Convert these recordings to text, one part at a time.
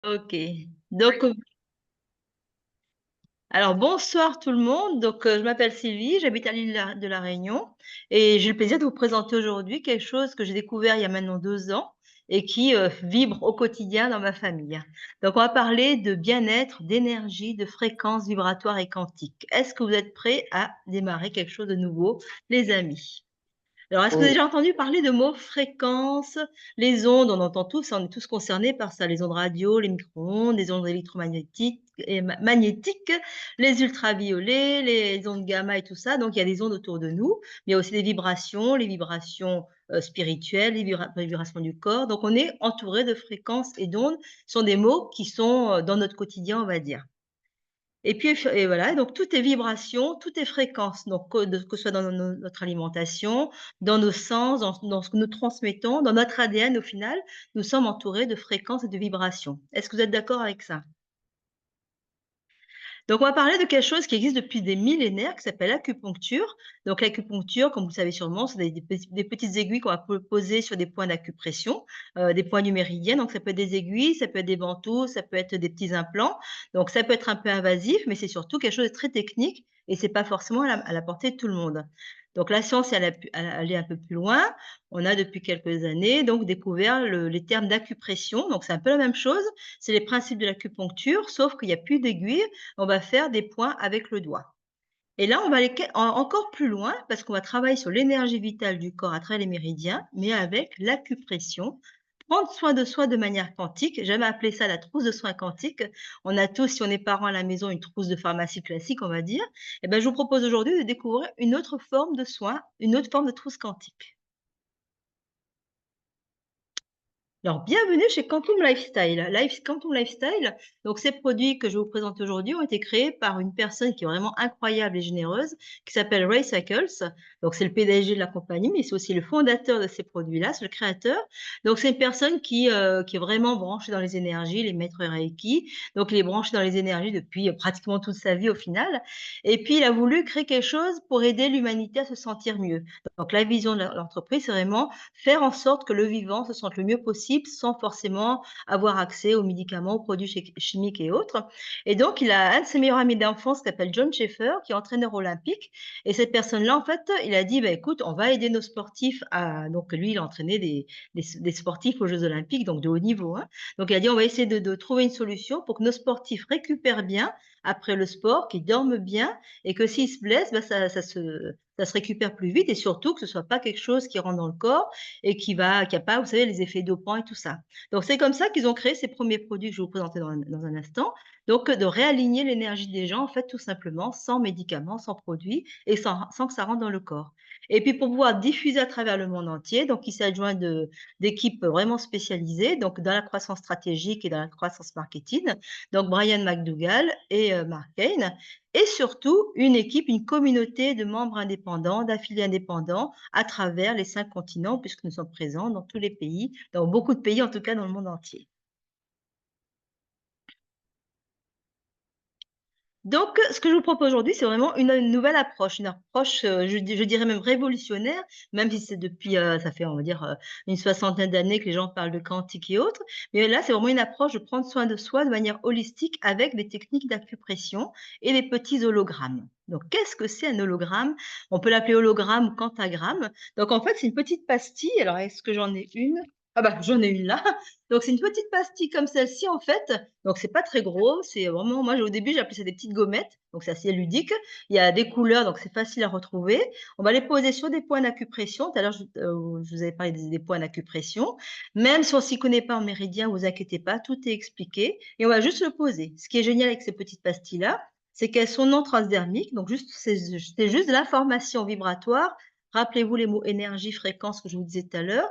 Ok. Donc, alors bonsoir tout le monde. Donc, je m'appelle Sylvie, j'habite à l'île de la Réunion et j'ai le plaisir de vous présenter aujourd'hui quelque chose que j'ai découvert il y a maintenant 2 ans et qui vibre au quotidien dans ma famille. Donc, on va parler de bien-être, d'énergie, de fréquences vibratoires et quantiques. Est-ce que vous êtes prêts à démarrer quelque chose de nouveau, les amis? Alors, est-ce que vous avez Oh, déjà entendu parler de mots fréquences, les ondes? On entend tous, on est tous concernés par ça, les ondes radio, les micro-ondes, les ondes électromagnétiques et magnétiques, les ultraviolets, les ondes gamma et tout ça. Donc, il y a des ondes autour de nous, mais il y a aussi des vibrations, les vibrations spirituelles, les vibrations du corps. Donc, on est entouré de fréquences et d'ondes. Ce sont des mots qui sont dans notre quotidien, on va dire. Et puis et voilà, donc tout est vibration, tout est fréquence, donc que ce soit dans notre alimentation, dans nos sens, dans ce que nous transmettons, dans notre ADN au final, nous sommes entourés de fréquences et de vibrations. Est-ce que vous êtes d'accord avec ça? Donc, on va parler de quelque chose qui existe depuis des millénaires, qui s'appelle l'acupuncture. Donc, l'acupuncture, comme vous le savez sûrement, c'est des petites aiguilles qu'on va poser sur des points d'acupression, des points du méridien. Donc, ça peut être des aiguilles, ça peut être des ventouses, ça peut être des petits implants. Donc, ça peut être un peu invasif, mais c'est surtout quelque chose de très technique et c'est pas forcément à la portée de tout le monde. Donc, la science, elle a allé un peu plus loin. On a depuis quelques années donc découvert les termes d'acupression. Donc, c'est un peu la même chose. C'est les principes de l'acupuncture, sauf qu'il n'y a plus d'aiguilles, on va faire des points avec le doigt. Et là, on va aller encore plus loin parce qu'on va travailler sur l'énergie vitale du corps à travers les méridiens, mais avec l'acupression. Prendre soin de soi de manière quantique. J'aime appeler ça la trousse de soins quantique. On a tous, si on est parents à la maison, une trousse de pharmacie classique, on va dire. Et ben, je vous propose aujourd'hui de découvrir une autre forme de soin, une autre forme de trousse quantique. Alors, bienvenue chez Quantum Lifestyle. Quantum Lifestyle, donc ces produits que je vous présente aujourd'hui ont été créés par une personne qui est vraiment incroyable et généreuse, qui s'appelle Ray Cycles. Donc, c'est le PDG de la compagnie, mais c'est aussi le fondateur de ces produits-là, c'est le créateur. Donc, c'est une personne qui est vraiment branchée dans les énergies, les maîtres Reiki. Donc, il est branché dans les énergies depuis pratiquement toute sa vie au final. Et puis, il a voulu créer quelque chose pour aider l'humanité à se sentir mieux. Donc, la vision de l'entreprise, c'est vraiment faire en sorte que le vivant se sente le mieux possible sans forcément avoir accès aux médicaments, aux produits chimiques et autres. Et donc, il a un de ses meilleurs amis d'enfance qui s'appelle John Schaeffer, qui est entraîneur olympique. Et cette personne-là, en fait, il a dit, bah, écoute, on va aider nos sportifs à... Donc, lui, il a entraîné des sportifs aux Jeux olympiques, donc de haut niveau, hein. Donc, il a dit, on va essayer de trouver une solution pour que nos sportifs récupèrent bien après le sport, qu'ils dorment bien et que s'ils se blessent, bah, ça se récupère plus vite et surtout que ce soit pas quelque chose qui rentre dans le corps et qui a pas, vous savez, les effets dopants et tout ça. Donc, c'est comme ça qu'ils ont créé ces premiers produits que je vais vous présenter dans un instant. Donc, de réaligner l'énergie des gens, en fait, tout simplement, sans médicaments, sans produits et sans que ça rentre dans le corps. Et puis, pour pouvoir diffuser à travers le monde entier, donc, il s'adjoint d'équipes vraiment spécialisées, donc, dans la croissance stratégique et dans la croissance marketing. Donc, Brian McDougall et Mark Kane et surtout une équipe, une communauté de membres indépendants, d'affiliés indépendants à travers les 5 continents, puisque nous sommes présents dans tous les pays, dans beaucoup de pays, en tout cas dans le monde entier. Donc, ce que je vous propose aujourd'hui, c'est vraiment une nouvelle approche, une approche, je dirais même révolutionnaire, même si c'est depuis, ça fait, on va dire, une soixantaine d'années que les gens parlent de quantique et autres. Mais là, c'est vraiment une approche de prendre soin de soi de manière holistique avec des techniques d'acupression et des petits hologrammes. Donc, qu'est-ce que c'est un hologramme? On peut l'appeler hologramme ou quantagramme. Donc, en fait, c'est une petite pastille. Alors, est-ce que j'en ai une? Ah bah, j'en ai une là. Donc, c'est une petite pastille comme celle-ci, en fait. Donc, c'est pas très gros. C'est vraiment, moi, au début, j'ai appelé ça des petites gommettes. Donc, c'est assez ludique. Il y a des couleurs, donc c'est facile à retrouver. On va les poser sur des points d'acupression. Tout à l'heure, je vous avais parlé des points d'acupression. Même si on s'y connaît pas en méridien, vous inquiétez pas, tout est expliqué. Et on va juste le poser. Ce qui est génial avec ces petites pastilles-là, c'est qu'elles sont non transdermiques. Donc, c'est juste de l'information vibratoire. Rappelez-vous les mots énergie, fréquence que je vous disais tout à l'heure.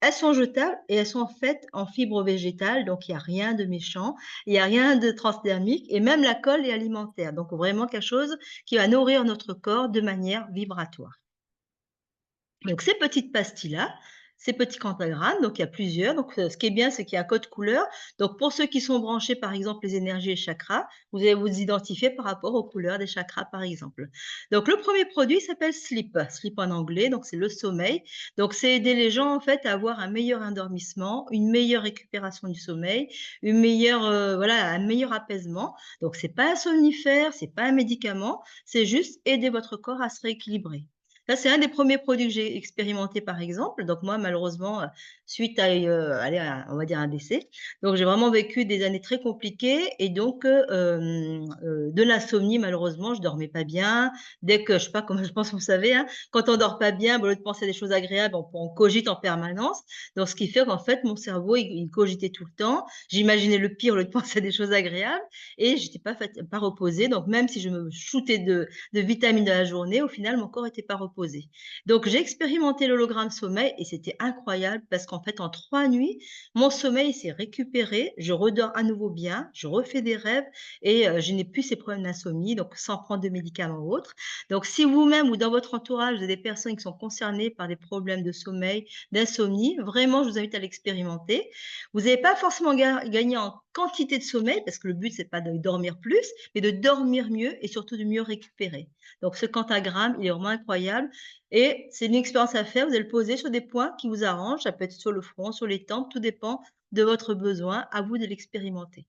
Elles sont jetables et elles sont faites en fibre végétale, donc il n'y a rien de méchant, il n'y a rien de transdermique et même la colle est alimentaire. Donc vraiment quelque chose qui va nourrir notre corps de manière vibratoire. Donc ces petites pastilles-là, ces petits pentagrammes. Donc il y a plusieurs. Donc ce qui est bien, c'est qu'il y a un code couleur. Donc pour ceux qui sont branchés, par exemple, les énergies et les chakras, vous allez vous identifier par rapport aux couleurs des chakras, par exemple. Donc le premier produit s'appelle Sleep. Sleep en anglais, donc c'est le sommeil. Donc c'est aider les gens, en fait, à avoir un meilleur endormissement, une meilleure récupération du sommeil, une meilleure, voilà, un meilleur apaisement. Donc c'est pas un somnifère, c'est pas un médicament, c'est juste aider votre corps à se rééquilibrer. Ça, c'est un des premiers produits que j'ai expérimenté, par exemple. Donc moi, malheureusement, suite à, allez, on va dire un décès, donc j'ai vraiment vécu des années très compliquées et donc de l'insomnie malheureusement, je dormais pas bien. Dès que je sais pas, comme je pense que vous savez, hein, quand on dort pas bien, bah, au lieu de penser à des choses agréables, on cogite en permanence. Donc ce qui fait qu'en fait, mon cerveau, il cogitait tout le temps. J'imaginais le pire au lieu de penser à des choses agréables et j'étais pas reposée. Donc même si je me shootais de vitamines de la journée, au final, mon corps était pas reposé. Donc j'ai expérimenté l'hologramme sommeil et c'était incroyable parce qu'en fait, en 3 nuits, mon sommeil s'est récupéré, je redors à nouveau bien, je refais des rêves et je n'ai plus ces problèmes d'insomnie, donc sans prendre de médicaments ou autres. Donc si vous-même ou dans votre entourage, vous avez des personnes qui sont concernées par des problèmes de sommeil, d'insomnie, vraiment, je vous invite à l'expérimenter. Vous n'allez pas forcément gagner en quantité de sommeil, parce que le but, c'est pas de dormir plus, mais de dormir mieux et surtout de mieux récupérer. Donc ce quantagramme, il est vraiment incroyable et c'est une expérience à faire. Vous allez le poser sur des points qui vous arrangent. Ça peut être sur le front, sur les tempes, tout dépend de votre besoin. À vous de l'expérimenter.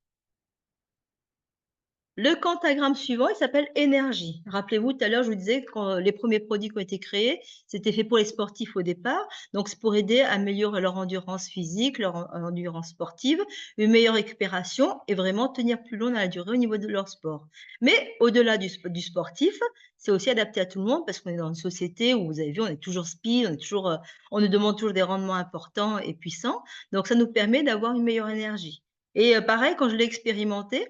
Le quantagramme suivant, il s'appelle énergie. Rappelez-vous, tout à l'heure, je vous disais que quand les premiers produits qui ont été créés, c'était fait pour les sportifs au départ. Donc, c'est pour aider à améliorer leur endurance physique, leur endurance sportive, une meilleure récupération et vraiment tenir plus long dans la durée au niveau de leur sport. Mais au-delà du sportif, c'est aussi adapté à tout le monde parce qu'on est dans une société où vous avez vu, on est toujours speed, on nous demande toujours des rendements importants et puissants. Donc, ça nous permet d'avoir une meilleure énergie. Et pareil, quand je l'ai expérimenté,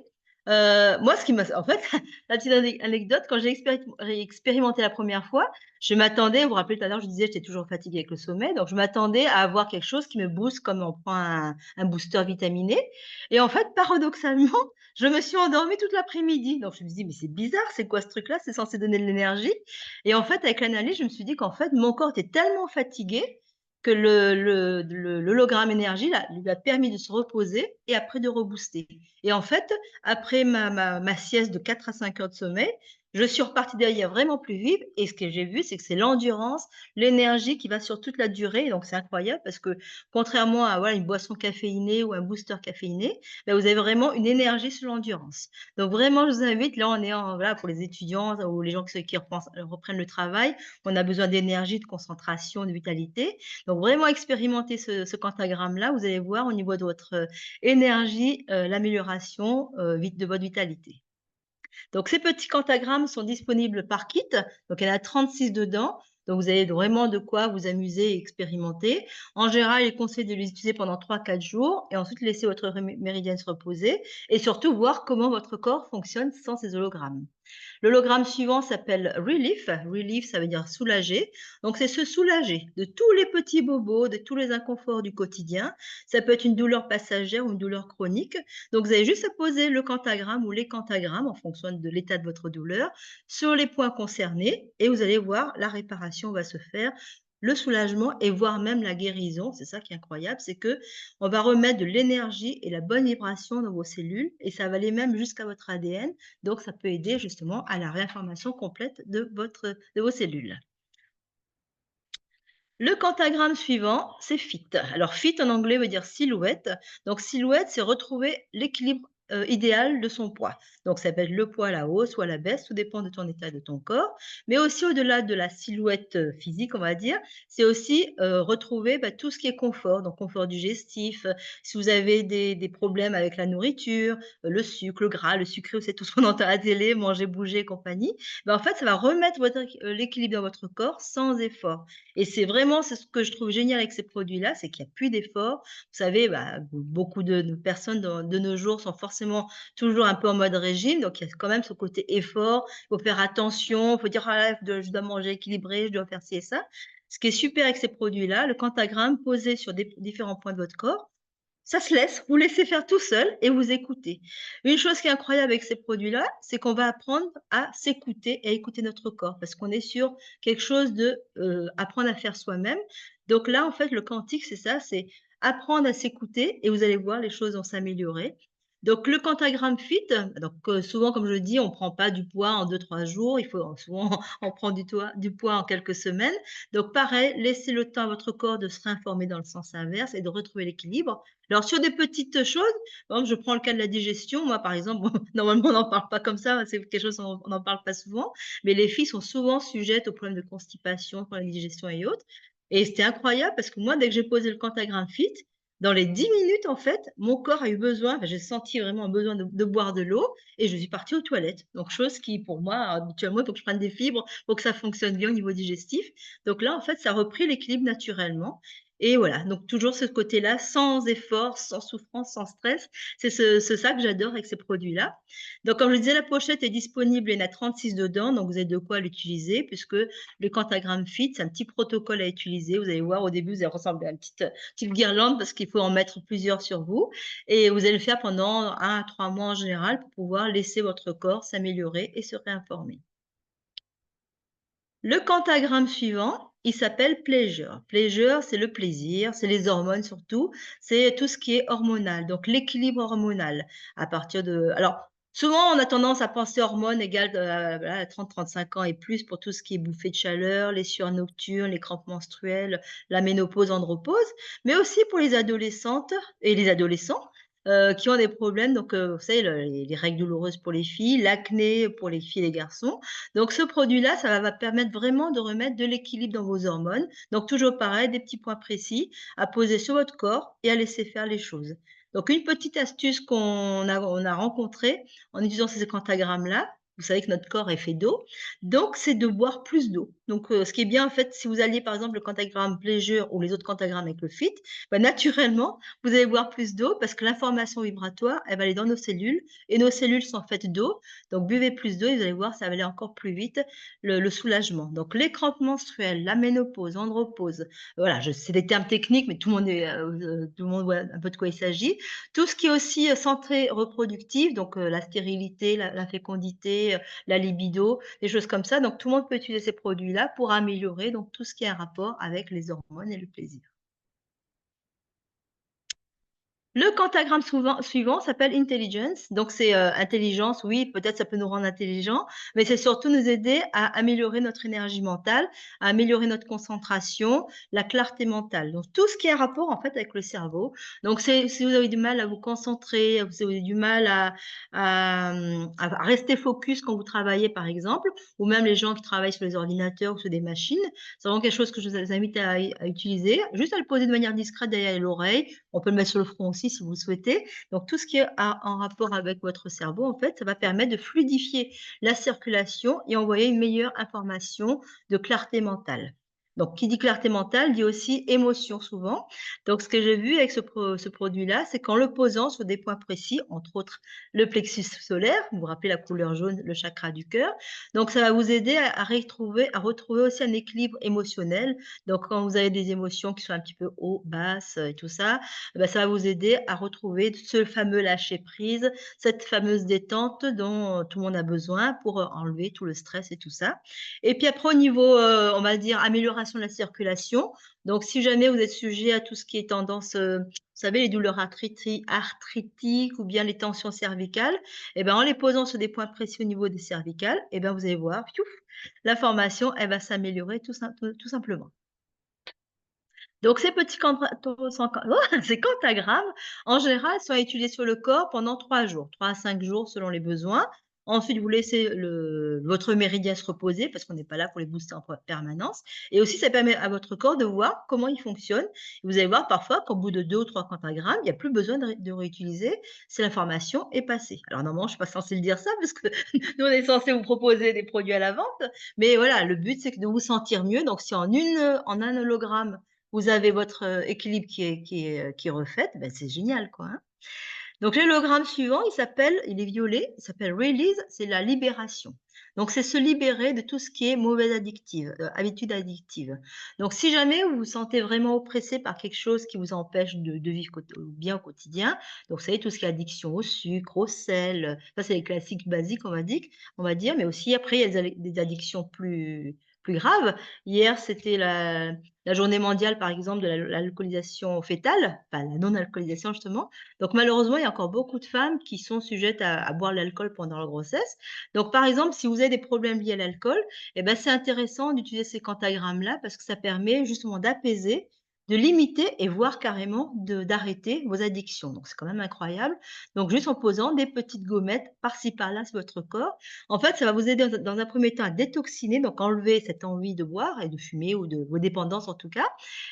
moi, ce qui m'a en fait, la petite anecdote, quand j'ai expérimenté la première fois, je m'attendais vous vous rappelez tout à l'heure, je disais, j'étais toujours fatiguée avec le sommeil, donc je m'attendais à avoir quelque chose qui me booste comme on prend un booster vitaminé et en fait, paradoxalement, je me suis endormie toute l'après-midi. Donc je me suis dit: «Mais c'est bizarre, c'est quoi ce truc-là? C'est censé donner de l'énergie» et en fait, avec l'analyse, je me suis dit qu'en fait, mon corps était tellement fatigué que l'hologramme énergie là, lui a permis de se reposer et après de rebooster et en fait, après ma sieste de 4 à 5 heures de sommeil, je suis repartie derrière vraiment plus vive et ce que j'ai vu, c'est que c'est l'endurance, l'énergie qui va sur toute la durée donc c'est incroyable parce que contrairement à voilà, une boisson caféinée ou un booster caféiné, bah, vous avez vraiment une énergie sur l'endurance. Donc vraiment, je vous invite, là, on est en voilà, pour les étudiants ou les gens qui reprennent le travail, on a besoin d'énergie, de concentration, de vitalité. Donc vraiment expérimenter ce quantagramme-là, vous allez voir au niveau de votre énergie, l'amélioration, vite de votre vitalité. Donc ces petits quantagrammes sont disponibles par kit, donc il y en a 36 dedans, donc vous avez vraiment de quoi vous amuser et expérimenter. En général, il est conseillé de les utiliser pendant 3 4 jours et ensuite laisser votre méridienne se reposer et surtout voir comment votre corps fonctionne sans ces hologrammes. L'hologramme suivant s'appelle Relief. Relief, ça veut dire soulager. Donc, c'est se soulager de tous les petits bobos, de tous les inconforts du quotidien. Ça peut être une douleur passagère ou une douleur chronique. Donc, vous avez juste à poser le quantagramme ou les quantagrammes en fonction de l'état de votre douleur sur les points concernés et vous allez voir, la réparation va se faire le soulagement et voire même la guérison. C'est ça qui est incroyable, c'est que on va remettre de l'énergie et la bonne vibration dans vos cellules et ça va aller même jusqu'à votre ADN donc, ça peut aider justement à la réinformation complète de vos cellules. Le quantagramme suivant, c'est FIT. Alors FIT en anglais veut dire silhouette. Donc silhouette, c'est retrouver l'équilibre, idéal de son poids. Donc ça peut être le poids à la hausse ou à la baisse, tout dépend de ton état, de ton corps. Mais aussi au-delà de la silhouette, physique, on va dire, c'est aussi, retrouver, bah, tout ce qui est confort, donc confort digestif, si vous avez des problèmes avec la nourriture, le sucre, le gras, le sucré, c'est tout ce qu'on entend à la télé, manger, bouger et compagnie. Bah, en fait, ça va remettre l'équilibre dans votre corps sans effort. Et c'est ce que je trouve génial avec ces produits-là, c'est qu'il y a plus d'efforts. Vous savez, bah, beaucoup de personnes de nos jours sont forcément toujours un peu en mode régime, donc il y a quand même ce côté effort. Il faut faire attention, il faut dire: «Ah là, je dois manger équilibré, je dois faire ci et ça». Ce qui est super avec ces produits-là, le quantagramme posé sur des différents points de votre corps, ça se laisse, vous laissez faire tout seul et vous écoutez. Une chose qui est incroyable avec ces produits-là, c'est qu'on va apprendre à s'écouter et à écouter notre corps parce qu'on est sur quelque chose de, apprendre à faire soi-même. Donc là, en fait, le quantique, c'est ça, c'est apprendre à s'écouter et vous allez voir, les choses vont s'améliorer. Donc le Quantagram Fit, donc souvent, comme je le dis, on prend pas du poids en 2 3 jours, il faut souvent on prend du poids en quelques semaines. Donc pareil, laissez le temps à votre corps de se réinformer dans le sens inverse et de retrouver l'équilibre. Alors sur des petites choses, par exemple, je prends le cas de la digestion. Moi, par exemple, bon, normalement, on n'en parle pas comme ça, c'est quelque chose on n'en parle pas souvent, mais les filles sont souvent sujettes aux problèmes de constipation, problèmes de digestion et autres. Et c'était incroyable parce que moi, dès que j'ai posé le Quantagram Fit, dans les 10 minutes, en fait, mon corps a eu besoin, enfin, j'ai senti vraiment un besoin de boire de l'eau et je suis partie aux toilettes. Donc, chose qui, pour moi, habituellement, il faut que je prenne des fibres pour que ça fonctionne bien au niveau digestif. Donc là, en fait, ça a repris l'équilibre naturellement. Et voilà, donc toujours ce côté-là, sans effort, sans souffrance, sans stress. C'est ça que j'adore avec ces produits-là. Donc, comme je disais, la pochette est disponible, il y en a 36 dedans, donc vous avez de quoi l'utiliser, puisque le Quantagram Fit, c'est un petit protocole à utiliser. Vous allez voir, au début, vous allez ressembler à une petite guirlande parce qu'il faut en mettre plusieurs sur vous. Et vous allez le faire pendant 1 à 3 mois en général pour pouvoir laisser votre corps s'améliorer et se réinformer. Le quantagramme suivant, il s'appelle Pleasure. Pleasure, c'est le plaisir, c'est les hormones surtout, c'est tout ce qui est hormonal, donc l'équilibre hormonal. À partir de alors, souvent, on a tendance à penser hormones égale, voilà, 30-35 ans et plus pour tout ce qui est bouffée de chaleur, les sueurs nocturnes, les crampes menstruelles, la ménopause, andropause, mais aussi pour les adolescentes et les adolescents, qui ont des problèmes donc, vous savez, les règles douloureuses pour les filles, l'acné pour les filles et les garçons. Donc ce produit-là, ça va permettre vraiment de remettre de l'équilibre dans vos hormones. Donc toujours pareil, des petits points précis à poser sur votre corps et à laisser faire les choses. Donc une petite astuce on a rencontrée en utilisant ces quantagrammes-là, vous savez que notre corps est fait d'eau, donc c'est de boire plus d'eau. Donc ce qui est bien en fait, si vous alliez par exemple le quantagramme Pleasure ou les autres quantagrammes avec le Fit, bah, naturellement, vous allez boire plus d'eau parce que l'information vibratoire, elle va aller dans nos cellules et nos cellules sont faites d'eau, donc buvez plus d'eau et vous allez voir, ça va aller encore plus vite, le soulagement. Donc les crampes menstruelles, la ménopause, andropause, voilà, c'est des termes techniques, mais tout le monde voit un peu de quoi il s'agit. Tout ce qui est aussi santé reproductive, donc la stérilité, la fécondité, la libido, des choses comme ça. Donc tout le monde peut utiliser ces produits-là pour améliorer donc tout ce qui a un rapport avec les hormones et le plaisir. Le quantagramme suivant s'appelle Intelligence, donc c'est, intelligence, oui, peut-être ça peut nous rendre intelligents, mais c'est surtout nous aider à améliorer notre énergie mentale, à améliorer notre concentration, la clarté mentale. Donc tout ce qui a rapport, en fait, avec le cerveau. Donc c'est si vous avez du mal à vous concentrer, vous avez du mal à rester focus quand vous travaillez, par exemple, ou même les gens qui travaillent sur les ordinateurs ou sur des machines, c'est vraiment quelque chose que je vous invite à utiliser, juste à le poser de manière discrète derrière l'oreille. On peut le mettre sur le front aussi si vous le souhaitez. Donc tout ce qui est en rapport avec votre cerveau, en fait, ça va permettre de fluidifier la circulation et envoyer une meilleure information de clarté mentale. Donc qui dit clarté mentale dit aussi émotion souvent. Donc ce que j'ai vu avec ce produit-là, c'est qu'en le posant sur des points précis, entre autres le plexus solaire, vous vous rappelez la couleur jaune, le chakra du cœur, donc ça va vous aider à retrouver aussi un équilibre émotionnel. Donc quand vous avez des émotions qui sont un petit peu haut, basses, et tout ça, eh bah, ça va vous aider à retrouver ce fameux lâcher prise, cette fameuse détente dont tout le monde a besoin pour, enlever tout le stress et tout ça. Et puis après au niveau, on va dire amélioration de la circulation, donc si jamais vous êtes sujet à tout ce qui est tendance, vous savez les douleurs arthritiques ou bien les tensions cervicales, et ben, en les posant sur des points précis au niveau des cervicales, et ben, vous allez voir, piouf, l'information, elle va s'améliorer tout simplement. Donc ces petits ces quantagrammes, en général, sont étudiés sur le corps pendant 3 jours, 3 à 5 jours selon les besoins. Ensuite, vous laissez votre méridien se reposer parce qu'on n'est pas là pour les booster en permanence et aussi ça permet à votre corps de voir comment il fonctionne. Vous allez voir parfois qu'au bout de 2 ou 3 quantagrammes, il n'y a plus besoin de réutiliser, si l'information est passée. Alors normalement, je ne suis pas censée le dire ça parce que nous, on est censé vous proposer des produits à la vente, mais voilà, le but, c'est que de vous sentir mieux. Donc si en un hologramme, vous avez votre, équilibre qui est refait, ben, c'est génial, quoi, hein. Donc l'hélogramme suivant, il est violet, il s'appelle Release, c'est la libération. Donc c'est se libérer de tout ce qui est mauvaise addictive, habitude addictive. Donc si jamais vous vous sentez vraiment oppressé par quelque chose qui vous empêche de vivre bien au quotidien, donc vous savez tout ce qui est addiction au sucre, au sel, ça c'est les classiques basiques on va dire, mais aussi après il y a des addictions plus graves. Hier c'était la journée mondiale, par exemple, de l'alcoolisation fœtale, enfin la non-alcoolisation justement. Donc malheureusement, il y a encore beaucoup de femmes qui sont sujettes à boire de l'alcool pendant leur grossesse. Donc par exemple, si vous avez des problèmes liés à l'alcool, eh ben, c'est intéressant d'utiliser ces quantagrammes-là parce que ça permet justement d'apaiser, de limiter et voire carrément d'arrêter vos addictions. Donc c'est quand même incroyable. Donc juste en posant des petites gommettes par-ci par-là sur votre corps, en fait, ça va vous aider dans un premier temps à détoxiner, donc enlever cette envie de boire et de fumer ou de vos dépendances en tout cas.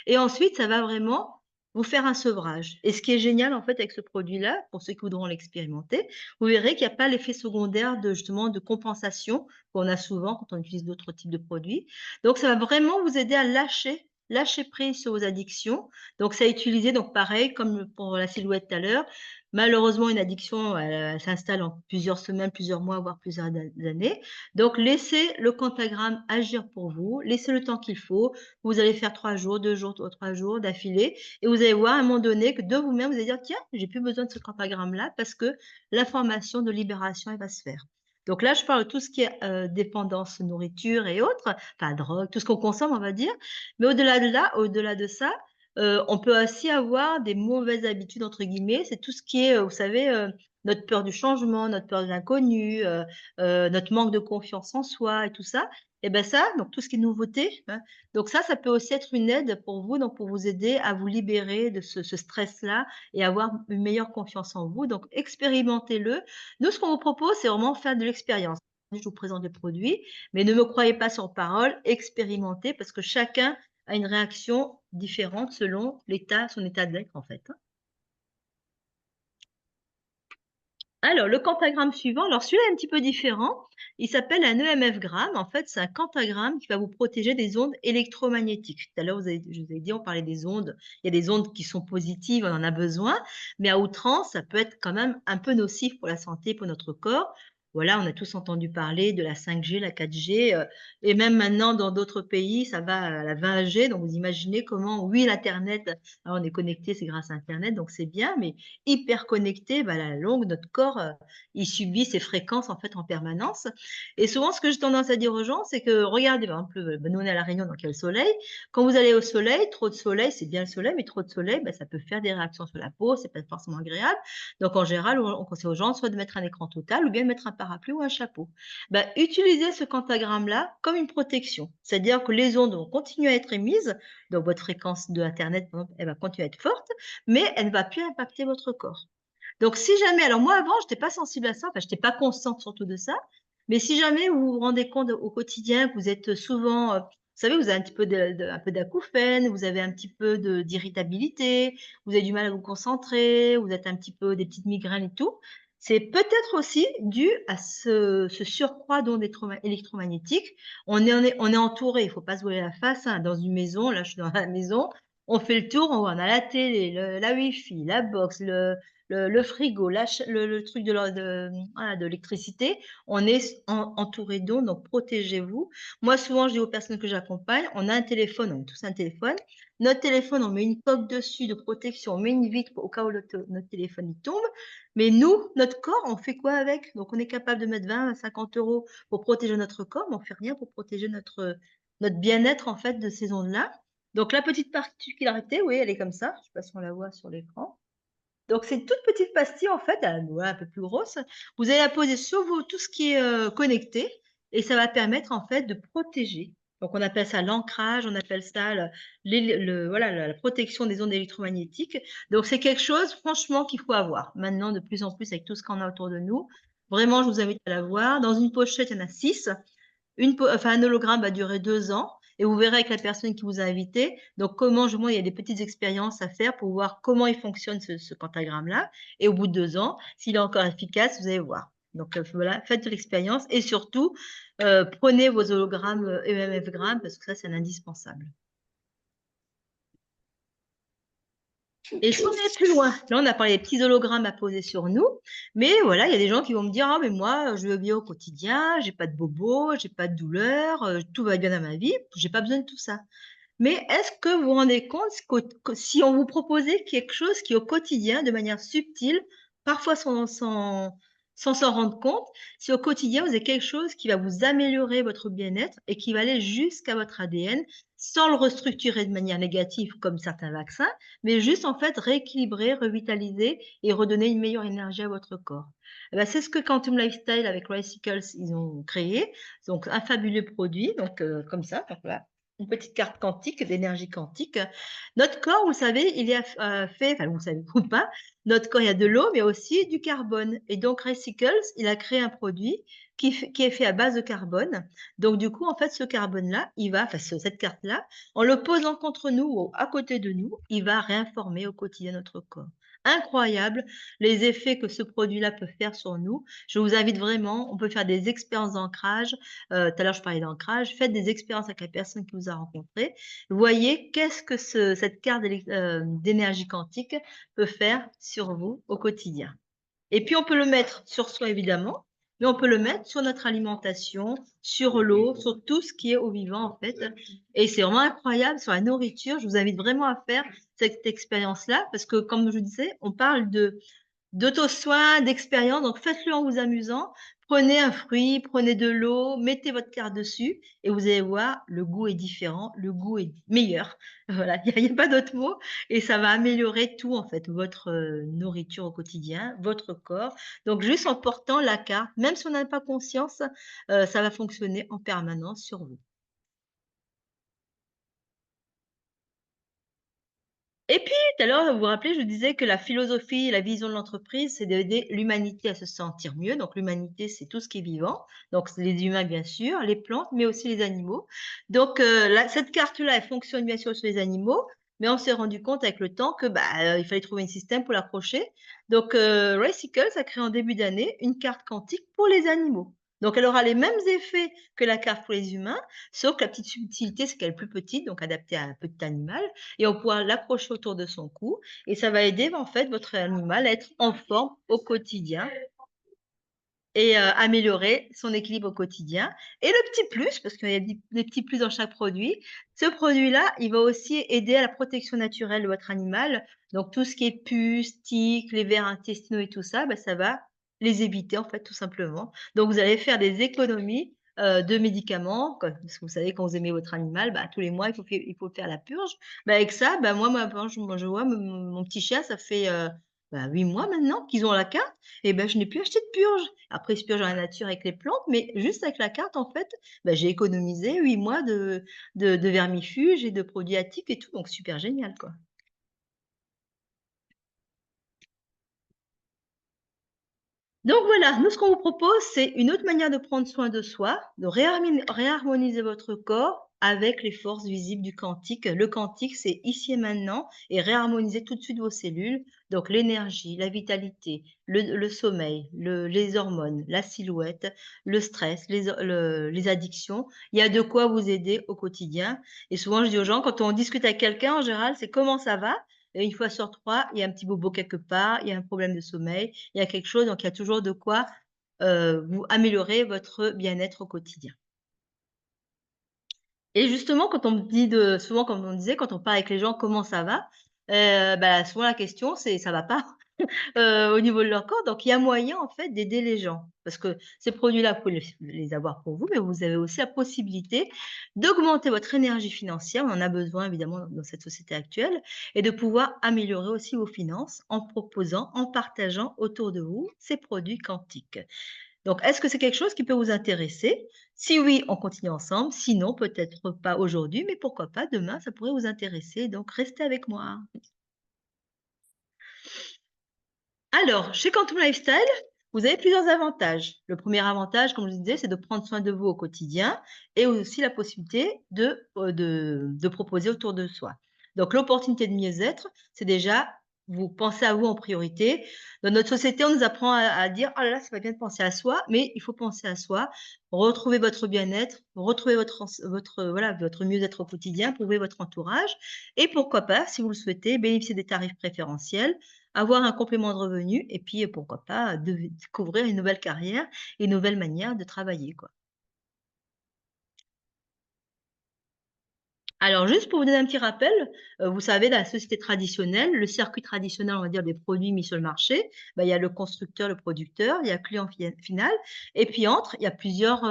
Et ensuite, ça va vraiment vous faire un sevrage. Et ce qui est génial en fait avec ce produit-là, pour ceux qui voudront l'expérimenter, vous verrez qu'il n'y a pas l'effet secondaire de justement de compensation qu'on a souvent quand on utilise d'autres types de produits. Donc ça va vraiment vous aider à lâcher prise sur vos addictions. Donc c'est à utiliser donc pareil comme pour la silhouette tout à l'heure. Malheureusement, une addiction, elle s'installe en plusieurs semaines, plusieurs mois, voire plusieurs années. Donc laissez le quantagramme agir pour vous, laissez le temps qu'il faut. Vous allez faire 3 jours, 2 jours, 3 jours d'affilée et vous allez voir à un moment donné que de vous-même, vous allez dire: «Tiens, j'ai plus besoin de ce quantagramme-là» parce que l'information de libération, elle va se faire. Donc là, je parle de tout ce qui est, dépendance nourriture et autres, enfin drogue, tout ce qu'on consomme, on va dire. Mais au-delà de là, au-delà de ça, on peut aussi avoir des «mauvaises habitudes» entre guillemets. C'est tout ce qui est, vous savez, notre peur du changement, notre peur de l'inconnu, notre manque de confiance en soi et tout ça. Et ben ça, donc tout ce qui est nouveauté, hein, donc ça peut aussi être une aide pour vous, donc pour vous aider à vous libérer de ce stress-là et avoir une meilleure confiance en vous. Donc expérimentez-le. Nous, ce qu'on vous propose, c'est vraiment faire de l'expérience. Je vous présente le produit, mais ne me croyez pas sur parole, expérimentez parce que chacun a une réaction différente selon son état d'être en fait, hein. Alors le quantagramme suivant, alors celui-là est un petit peu différent. Il s'appelle un EMF gramme. En fait, c'est un quantagramme qui va vous protéger des ondes électromagnétiques. Tout à l'heure, je vous ai dit, on parlait des ondes. Il y a des ondes qui sont positives, on en a besoin, mais à outrance, ça peut être quand même un peu nocif pour la santé, pour notre corps. Voilà, on a tous entendu parler de la 5G, la 4G, et même maintenant dans d'autres pays, ça va à la 20G. Donc vous imaginez comment, oui, l'internet, on est connecté, c'est grâce à internet, donc c'est bien, mais hyper connecté, bah, à la longue, notre corps, il subit ces fréquences, en fait, en permanence. Et souvent, ce que j'ai tendance à dire aux gens, c'est que regardez, par exemple, bah, nous, on est à La Réunion, donc il y a le soleil. Quand vous allez au soleil, trop de soleil, c'est bien le soleil, mais trop de soleil, bah, ça peut faire des réactions sur la peau, c'est pas forcément agréable. Donc en général, on conseille aux gens soit de mettre un écran total ou bien de mettre un parapluie ou un chapeau. Bah, utilisez ce quantagramme-là comme une protection. C'est-à-dire que les ondes vont continuer à être émises, donc votre fréquence de internet, par exemple, elle va continuer à être forte, mais elle ne va plus impacter votre corps. Donc si jamais alors moi avant, j'étais pas sensible à ça, enfin j'étais pas consciente surtout de ça, mais si jamais vous vous rendez compte au quotidien que vous êtes souvent, vous savez, vous avez un petit peu un peu d'acouphènes, vous avez un petit peu d'irritabilité, vous avez du mal à vous concentrer, vous êtes un petit peu des petites migraines et tout, c'est peut-être aussi dû à ce surcroît d'ondes électromagnétiques. On est entouré, il faut pas se voiler la face, hein, dans une maison, là je suis dans la maison, on fait le tour, on a la télé, la wifi, la box, le frigo, le truc voilà, de l'électricité, on est entouré d'ondes, donc protégez-vous. Moi, souvent, je dis aux personnes que j'accompagne, on a un téléphone, on a tous un téléphone. Notre téléphone, on met une coque dessus de protection, on met une vitre au cas où notre téléphone il tombe. Mais nous, notre corps, on fait quoi avec? Donc, on est capable de mettre 20 à 50 euros pour protéger notre corps, mais on fait rien pour protéger notre bien-être, en fait, de ces ondes-là. Donc, la petite particularité, oui, elle est comme ça. Je ne sais pas si on la voit sur l'écran. Donc c'est une toute petite pastille en fait, ouais, un peu plus grosse. Vous allez la poser sur tout ce qui est, connecté et ça va permettre en fait de protéger. Donc on appelle ça l'ancrage, on appelle ça voilà la protection des ondes électromagnétiques. Donc c'est quelque chose franchement qu'il faut avoir. Maintenant de plus en plus avec tout ce qu'on a autour de nous. Vraiment, je vous invite à l'avoir. Dans une pochette, il y en a 6. Un hologramme va durer 2 ans et vous verrez avec la personne qui vous a invité, donc comment justement il y a des petites expériences à faire pour voir comment il fonctionne ce pentagramme-là et au bout de 2 ans, s'il est encore efficace, vous allez voir. Donc voilà, faites de l'expérience et surtout, prenez vos hologrammes, EMF grammes parce que ça, c'est un indispensable. Et si on est plus loin, là, on a parlé des petits hologrammes à poser sur nous, mais voilà, il y a des gens qui vont me dire: «Ah mais moi, je vais bien au quotidien, j'ai pas de bobos, j'ai pas de douleur, tout va bien dans ma vie, j'ai pas besoin de tout ça». Mais est-ce que vous vous rendez compte que si on vous proposait quelque chose qui au quotidien, de manière subtile, parfois sans s'en rendre compte, si au quotidien vous avez quelque chose qui va vous améliorer votre bien-être et qui va aller jusqu'à votre ADN, sans le restructurer de manière négative comme certains vaccins, mais juste en fait rééquilibrer, revitaliser et redonner une meilleure énergie à votre corps. Eh ben, c'est ce que Quantum Lifestyle avec Ricycles, ils ont créé. Donc un fabuleux produit, donc comme ça, donc voilà, une petite carte quantique, d'énergie quantique. Notre corps, vous savez, il est fait, enfin vous savez ou pas, notre corps, il y a de l'eau, mais aussi du carbone. Et donc, Recycles, il a créé un produit qui est fait à base de carbone. Donc, du coup, en fait, ce carbone-là, il va, enfin, cette carte-là, en le posant contre nous ou à côté de nous, il va réinformer au quotidien notre corps. Incroyable les effets que ce produit-là peut faire sur nous. Je vous invite vraiment, on peut faire des expériences d'ancrage. Tout à l'heure, je parlais d'ancrage. Faites des expériences avec la personne qui vous a rencontré. Voyez qu'est-ce que cette carte d'énergie quantique peut faire sur vous au quotidien. Et puis on peut le mettre sur soi évidemment, mais on peut le mettre sur notre alimentation, sur l'eau, sur tout ce qui est au vivant en fait. Et c'est vraiment incroyable sur la nourriture. Je vous invite vraiment à faire cette expérience-là parce que comme je disais, on parle de d'auto-soin, d'expérience, donc faites-le en vous amusant. Prenez un fruit, prenez de l'eau, mettez votre carte dessus et vous allez voir, le goût est différent, le goût est meilleur. Voilà, il y a pas d'autre mot et ça va améliorer tout en fait, votre, nourriture au quotidien, votre corps. Donc juste en portant la carte, même si on n'a pas conscience, ça va fonctionner en permanence sur vous. Et puis, tout à l'heure, vous vous rappelez, je disais que la philosophie, la vision de l'entreprise, c'est d'aider l'humanité à se sentir mieux. Donc, l'humanité, c'est tout ce qui est vivant. Donc, c'est les humains, bien sûr, les plantes, mais aussi les animaux. Donc, cette carte-là, elle fonctionne bien sûr sur les animaux, mais on s'est rendu compte avec le temps que bah, il fallait trouver un système pour l'accrocher. Donc, Recycles a créé en début d'année une carte quantique pour les animaux. Donc, elle aura les mêmes effets que la carte pour les humains, sauf que la petite subtilité, c'est qu'elle est plus petite, donc adaptée à un petit animal et on pourra l'accrocher autour de son cou et ça va aider en fait votre animal à être en forme au quotidien et améliorer son équilibre au quotidien. Et le petit plus, parce qu'il y a des petits plus dans chaque produit, ce produit-là, il va aussi aider à la protection naturelle de votre animal. Donc tout ce qui est puces, tiques, les vers intestinaux et tout ça, bah, ça va les éviter en fait tout simplement. Donc vous allez faire des économies, de médicaments, parce que vous savez quand vous aimez votre animal, bah, tous les mois il faut faire la purge. Bah, avec ça, bah, moi je vois mon petit chien, ça fait, bah, 8 mois maintenant qu'ils ont la carte et ben je n'ai plus acheté de purge. Après, ils se purgent dans la nature avec les plantes, mais juste avec la carte, en fait, bah, j'ai économisé 8 mois de vermifuges et de produits attiques et tout, donc super génial, quoi. Donc voilà, nous, ce qu'on vous propose, c'est une autre manière de prendre soin de soi, de réharmoniser votre corps avec les forces visibles du quantique. Le quantique, c'est ici et maintenant et réharmoniser tout de suite vos cellules. Donc l'énergie, la vitalité, le sommeil, les hormones, la silhouette, le stress, les addictions. Il y a de quoi vous aider au quotidien. Et souvent, je dis aux gens, quand on discute avec quelqu'un, en général, c'est comment ça va? Et une fois sur trois, il y a un petit bobo quelque part, il y a un problème de sommeil, il y a quelque chose, donc il y a toujours de quoi, vous améliorer votre bien-être au quotidien. Et justement, quand on me dit de souvent comme on disait, quand on parle avec les gens: «Comment ça va?» Bah, souvent la question c'est: «Ça va pas?» Au niveau de leur corps, donc il y a moyen en fait d'aider les gens. Parce que ces produits-là, vous pouvez les avoir pour vous, mais vous avez aussi la possibilité d'augmenter votre énergie financière, on en a besoin évidemment dans cette société actuelle et de pouvoir améliorer aussi vos finances en proposant, en partageant autour de vous ces produits quantiques. Donc est-ce que c'est quelque chose qui peut vous intéresser? Si oui, on continue ensemble, sinon peut-être pas aujourd'hui, mais pourquoi pas demain, ça pourrait vous intéresser, donc restez avec moi. Alors, chez Quantum Lifestyle, vous avez plusieurs avantages. Le premier avantage, comme je vous disais, c'est de prendre soin de vous au quotidien et aussi la possibilité de proposer autour de soi. Donc, l'opportunité de mieux-être, c'est déjà vous pensez à vous en priorité. Dans notre société, on nous apprend à dire: «Oh là là, c'est pas bien de penser à soi», mais il faut penser à soi, retrouver votre bien-être, retrouver voilà, votre mieux-être au quotidien, trouver votre entourage et pourquoi pas, si vous le souhaitez, bénéficier des tarifs préférentiels, avoir un complément de revenu et puis, pourquoi pas, découvrir une nouvelle carrière et une nouvelle manière de travailler, quoi. Alors juste pour vous donner un petit rappel, vous savez la société traditionnelle, le circuit traditionnel, on va dire des produits mis sur le marché, bah, il y a le constructeur, le producteur, il y a le client final et puis entre, il y a plusieurs,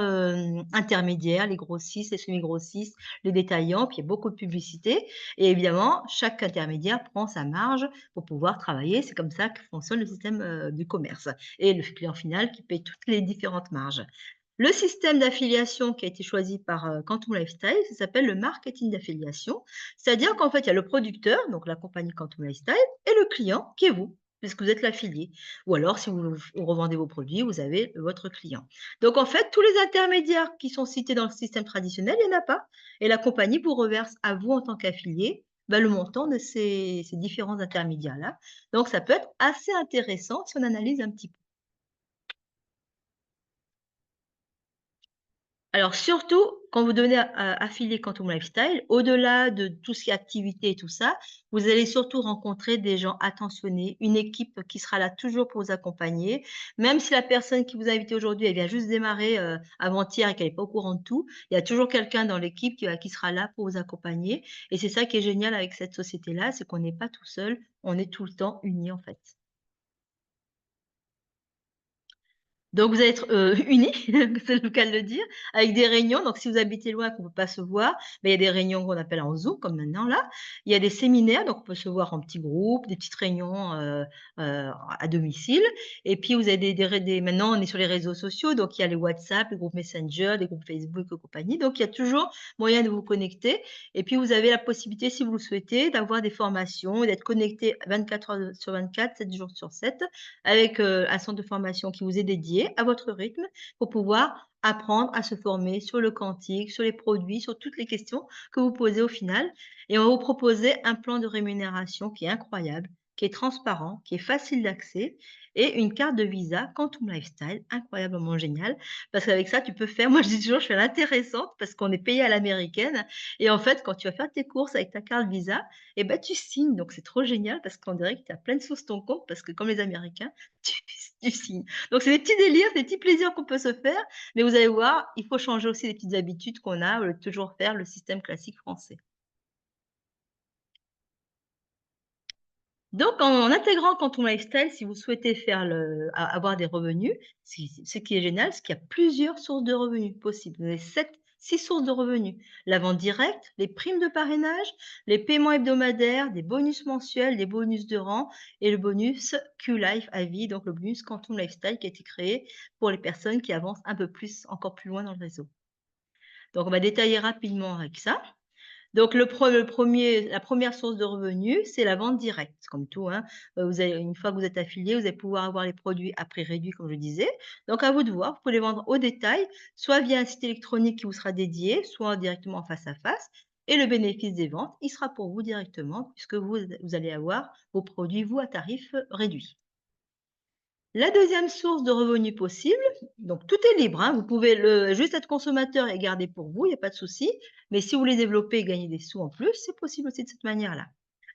intermédiaires, les grossistes, les semi-grossistes, les détaillants, puis il y a beaucoup de publicité et évidemment, chaque intermédiaire prend sa marge pour pouvoir travailler. C'est comme ça que fonctionne le système, du commerce et le client final qui paye toutes les différentes marges. Le système d'affiliation qui a été choisi par, Quantum Lifestyle, ça s'appelle le marketing d'affiliation. C'est-à-dire qu'en fait, il y a le producteur, donc la compagnie Quantum Lifestyle et le client qui est vous, puisque vous êtes l'affilié. Ou alors si vous revendez vos produits, vous avez votre client. Donc en fait, tous les intermédiaires qui sont cités dans le système traditionnel, il y en a pas et la compagnie vous reverse à vous en tant qu'affilié, bah, le montant de ces différents intermédiaires-là. Donc ça peut être assez intéressant si on analyse un petit peu. Alors surtout, quand vous devenez affilié Quantum Lifestyle, au-delà de tout ce qui est activité et tout ça, vous allez surtout rencontrer des gens attentionnés, une équipe qui sera là toujours pour vous accompagner. Même si la personne qui vous a invité aujourd'hui, elle vient juste démarrer, avant-hier et qu'elle est pas au courant de tout, il y a toujours quelqu'un dans l'équipe qui sera là pour vous accompagner et c'est ça qui est génial avec cette société-là, c'est qu'on n'est pas tout seul, on est tout le temps unis, en fait. Donc vous allez être, unis, c'est le cas de le dire, avec des réunions. Donc si vous habitez loin, qu'on ne peut pas se voir, mais il y a des réunions qu'on appelle en Zoom, comme maintenant là. Il y a des séminaires, donc on peut se voir en petits groupes, des petites réunions, à domicile et puis vous avez des maintenant on est sur les réseaux sociaux, donc il y a les WhatsApp, les groupes Messenger, les groupes Facebook et compagnie. Donc il y a toujours moyen de vous connecter et puis vous avez la possibilité, si vous le souhaitez, d'avoir des formations et d'être connecté 24 heures sur 24, 7 jours sur 7 avec, un centre de formation qui vous est dédié à votre rythme pour pouvoir apprendre à se former sur le quantique, sur les produits, sur toutes les questions que vous posez au final et on va vous proposer un plan de rémunération qui est incroyable, qui est transparent, qui est facile d'accès et une carte de visa Quantum Lifestyle incroyablement géniale parce qu'avec ça tu peux faire moi je dis toujours: «Je fais l'intéressante» parce qu'on est payé à l'américaine et en fait quand tu vas faire tes courses avec ta carte Visa et ben tu signes donc c'est trop génial parce qu'on dirait que tu as plein de sous sur ton compte parce que comme les Américains, tu tu signes. Donc c'est des petits délires, des petits plaisirs qu'on peut se faire, mais vous allez voir, il faut changer aussi les petites habitudes qu'on a au lieu de toujours faire le système classique français. Donc en intégrant Quantum Lifestyle, si vous souhaitez faire avoir des revenus, ce qui est génial, c'est qu'il y a plusieurs sources de revenus possibles. Vous avez 6 sources de revenus. La vente directe, les primes de parrainage, les paiements hebdomadaires, des bonus mensuels, des bonus de rang et le bonus Q-Life à vie, donc le bonus Quantum Lifestyle qui a été créé pour les personnes qui avancent un peu plus, encore plus loin dans le réseau. Donc on va détailler rapidement avec ça. Donc le 1 la première source de revenus, c'est la vente directe. C'est comme tout, hein, vous allez une fois que vous êtes affilié, vous allez pouvoir avoir les produits à prix réduit comme je disais. Donc à vous de voir, vous pouvez les vendre au détail, soit via un site électronique qui vous sera dédié, soit directement en face à face et le bénéfice des ventes, il sera pour vous directement puisque vous allez avoir vos produits, vous, à tarif, réduit. La deuxième source de revenus possible, donc tout est libre, hein, vous pouvez juste être consommateur et garder pour vous, il y a pas de souci. Mais si vous voulez développer et gagner des sous en plus, c'est possible aussi de cette manière-là.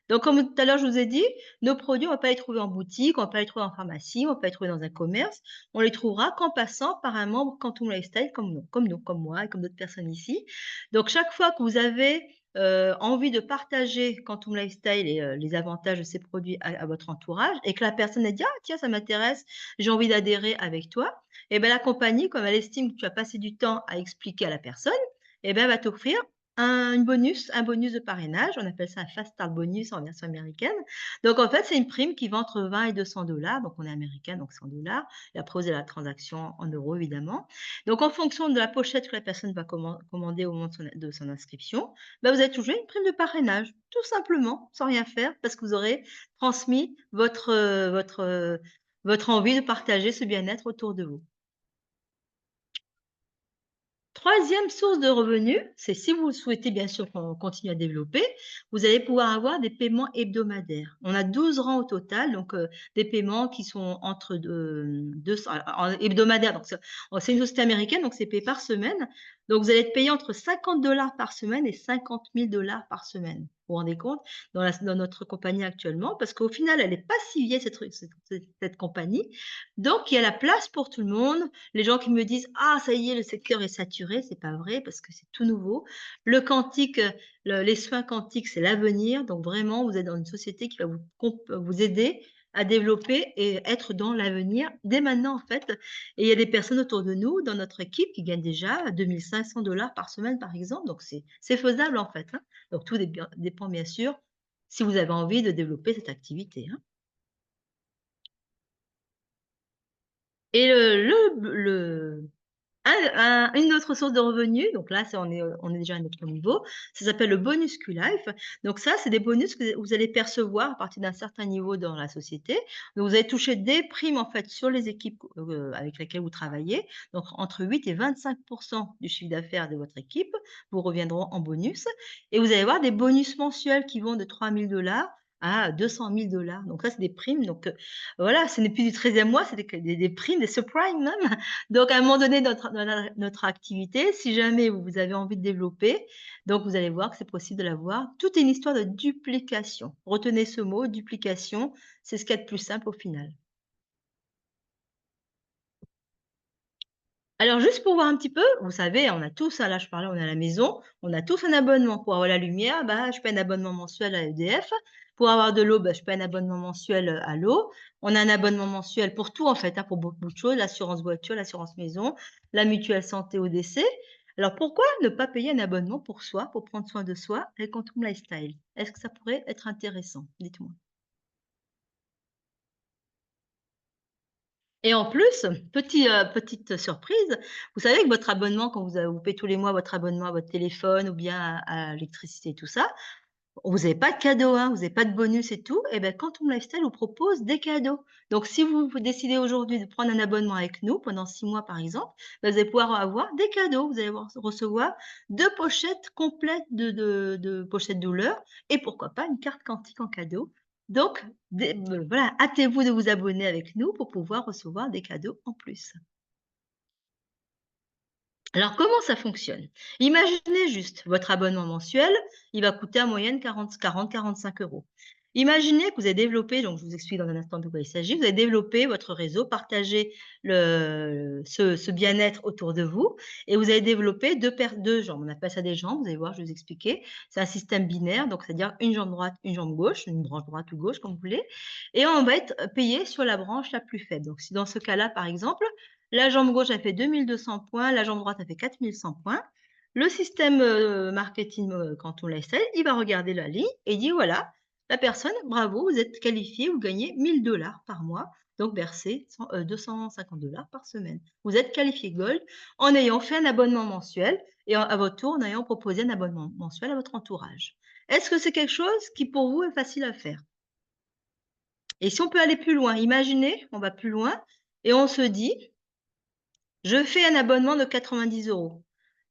Donc comme tout à l'heure je vous ai dit, nos produits on va pas les trouver en boutique, on va pas les trouver en pharmacie, on va pas les trouver dans un commerce. On les trouvera qu'en passant par un membre Quantum Lifestyle comme nous, comme moi et comme d'autres personnes ici. Donc chaque fois que vous avez, envie de partager Quantum Lifestyle et les avantages de ces produits à votre entourage et que la personne elle dit: «Ah tiens ça m'intéresse, j'ai envie d'adhérer avec toi» et ben la compagnie comme elle estime que tu as passé du temps à expliquer à la personne et ben elle va t'offrir un bonus de parrainage, on appelle ça un fast start bonus en version américaine. Donc en fait, c'est une prime qui va entre 20 et 200 donc on est américain, donc c'est en dollars et après vous avez la transaction en euros évidemment. Donc en fonction de la pochette que la personne va commander au moment de son inscription, bah, vous allez toucher une prime de parrainage, tout simplement, sans rien faire parce que vous aurez transmis votre envie de partager ce bien-être autour de vous. Troisième source de revenus, c'est si vous souhaitez bien sûr qu'on continue à développer, vous allez pouvoir avoir des paiements hebdomadaires. On a 12 rangs au total, donc des paiements qui sont entre 200 hebdomadaires, donc c'est une société américaine, donc c'est payé par semaine. Donc vous allez être payé entre 50 $ par semaine et 50 000 $ par semaine. Vous vous rendez compte? Dans notre compagnie actuellement, parce qu'au final, elle est pas si vieille cette compagnie. Donc il y a la place pour tout le monde. Les gens qui me disent: «Ah ça y est, le secteur est saturé», c'est pas vrai parce que c'est tout nouveau. Le quantique, les soins quantiques, c'est l'avenir. Donc vraiment, vous êtes dans une société qui va vous aider à développer et être dans l'avenir dès maintenant, en fait. Et il y a des personnes autour de nous, dans notre équipe, qui gagnent déjà 2 500 $ par semaine, par exemple. Donc c'est faisable, en fait, hein. Donc tout dépend bien sûr si vous avez envie de développer cette activité, hein. Et une autre source de revenus, donc là, on est déjà à un autre niveau, ça s'appelle le bonus Q-Life. Donc ça, c'est des bonus que vous allez percevoir à partir d'un certain niveau dans la société. Donc vous allez toucher des primes, en fait, sur les équipes, avec lesquelles vous travaillez. Donc entre 8 et 25 du chiffre d'affaires de votre équipe vous reviendront en bonus et vous allez avoir des bonus mensuels qui vont de 3 000 $ à 200 000 $. Donc ça, c'est des primes, donc voilà, ce n'est plus du 13e mois, c'est des primes, des subprimes même. Donc à un moment donné notre activité, si jamais vous avez envie de développer, donc vous allez voir que c'est possible de l'avoir. Tout est une histoire de duplication. Retenez ce mot, duplication, c'est ce qu'il y a de plus simple au final. Alors juste pour voir un petit peu, vous savez, on a tous, là je parlais, on est à la maison, on a tous un abonnement. Pour avoir la lumière, bah, je paie un abonnement mensuel à EDF. Pour avoir de l'eau, bah, je paie un abonnement mensuel, à l'eau. On a un abonnement mensuel pour tout en fait, hein, pour beaucoup de choses, l'assurance voiture, l'assurance maison, la mutuelle santé au décès. Alors pourquoi ne pas payer un abonnement pour soi, pour prendre soin de soi avec Quantum Lifestyle? Est-ce que ça pourrait être intéressant? Dites-moi. Et en plus, petite surprise, vous savez que votre abonnement, quand vous payez tous les mois votre abonnement à votre téléphone ou bien à l'électricité et tout ça, vous n'avez pas de cadeau, hein, vous n'avez pas de bonus et tout. Et ben, Quantum Lifestyle vous propose des cadeaux. Donc si vous décidez aujourd'hui de prendre un abonnement avec nous pendant 6 mois par exemple, bah, vous allez pouvoir avoir des cadeaux. Vous allez recevoir 2 pochettes complètes de pochettes douleur et pourquoi pas une carte quantique en cadeau. Donc voilà, hâtez-vous de vous abonner avec nous pour pouvoir recevoir des cadeaux en plus. Alors comment ça fonctionne? Imaginez juste, votre abonnement mensuel, il va coûter en moyenne 40-45 €. Imaginez que vous avez développé, donc je vous explique dans un instant de quoi il s'agit, vous avez développé votre réseau, partagé ce bien-être autour de vous et vous avez développé 2 jambes. On appelle ça des jambes, vous allez voir, je vais vous expliquer. C'est un système binaire, donc c'est-à-dire une jambe droite, une jambe gauche, une branche droite ou gauche comme vous voulez et on va être payé sur la branche la plus faible. Donc si dans ce cas-là, par exemple, la jambe gauche a fait 2 200 points, la jambe droite a fait 4 100 points. Le système, marketing, quand on l'essaie, il va regarder la ligne et il dit: «Voilà, la personne, bravo, vous êtes qualifié, vous gagnez 1 000 $ par mois, donc versez 250 $ par semaine. Vous êtes qualifié Gold en ayant fait un abonnement mensuel et à votre tour, en ayant proposé un abonnement mensuel à votre entourage». Est-ce que c'est quelque chose qui pour vous est facile à faire? Et si on peut aller plus loin, imaginez, on va plus loin et on se dit: je fais un abonnement de 90 €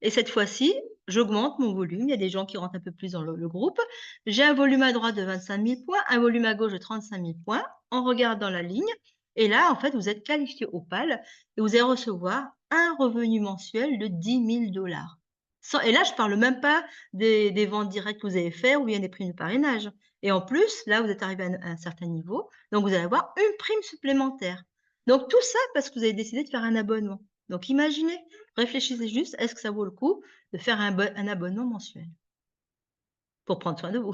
et cette fois-ci, j'augmente mon volume. Il y a des gens qui rentrent un peu plus dans le groupe. J'ai un volume à droite de 25 000 points, un volume à gauche de 35 000 points. On regarde dans la ligne et là, en fait, vous êtes qualifié au PAL et vous allez recevoir un revenu mensuel de 10 000 $. Et là, je ne parle même pas des ventes directes que vous allez faire ou bien des primes de parrainage. Et en plus, là, vous êtes arrivé à un certain niveau, donc vous allez avoir une prime supplémentaire. Donc tout ça parce que vous avez décidé de faire un abonnement. Donc imaginez, réfléchissez juste, est-ce que ça vaut le coup de faire un abonnement mensuel pour prendre soin de vous?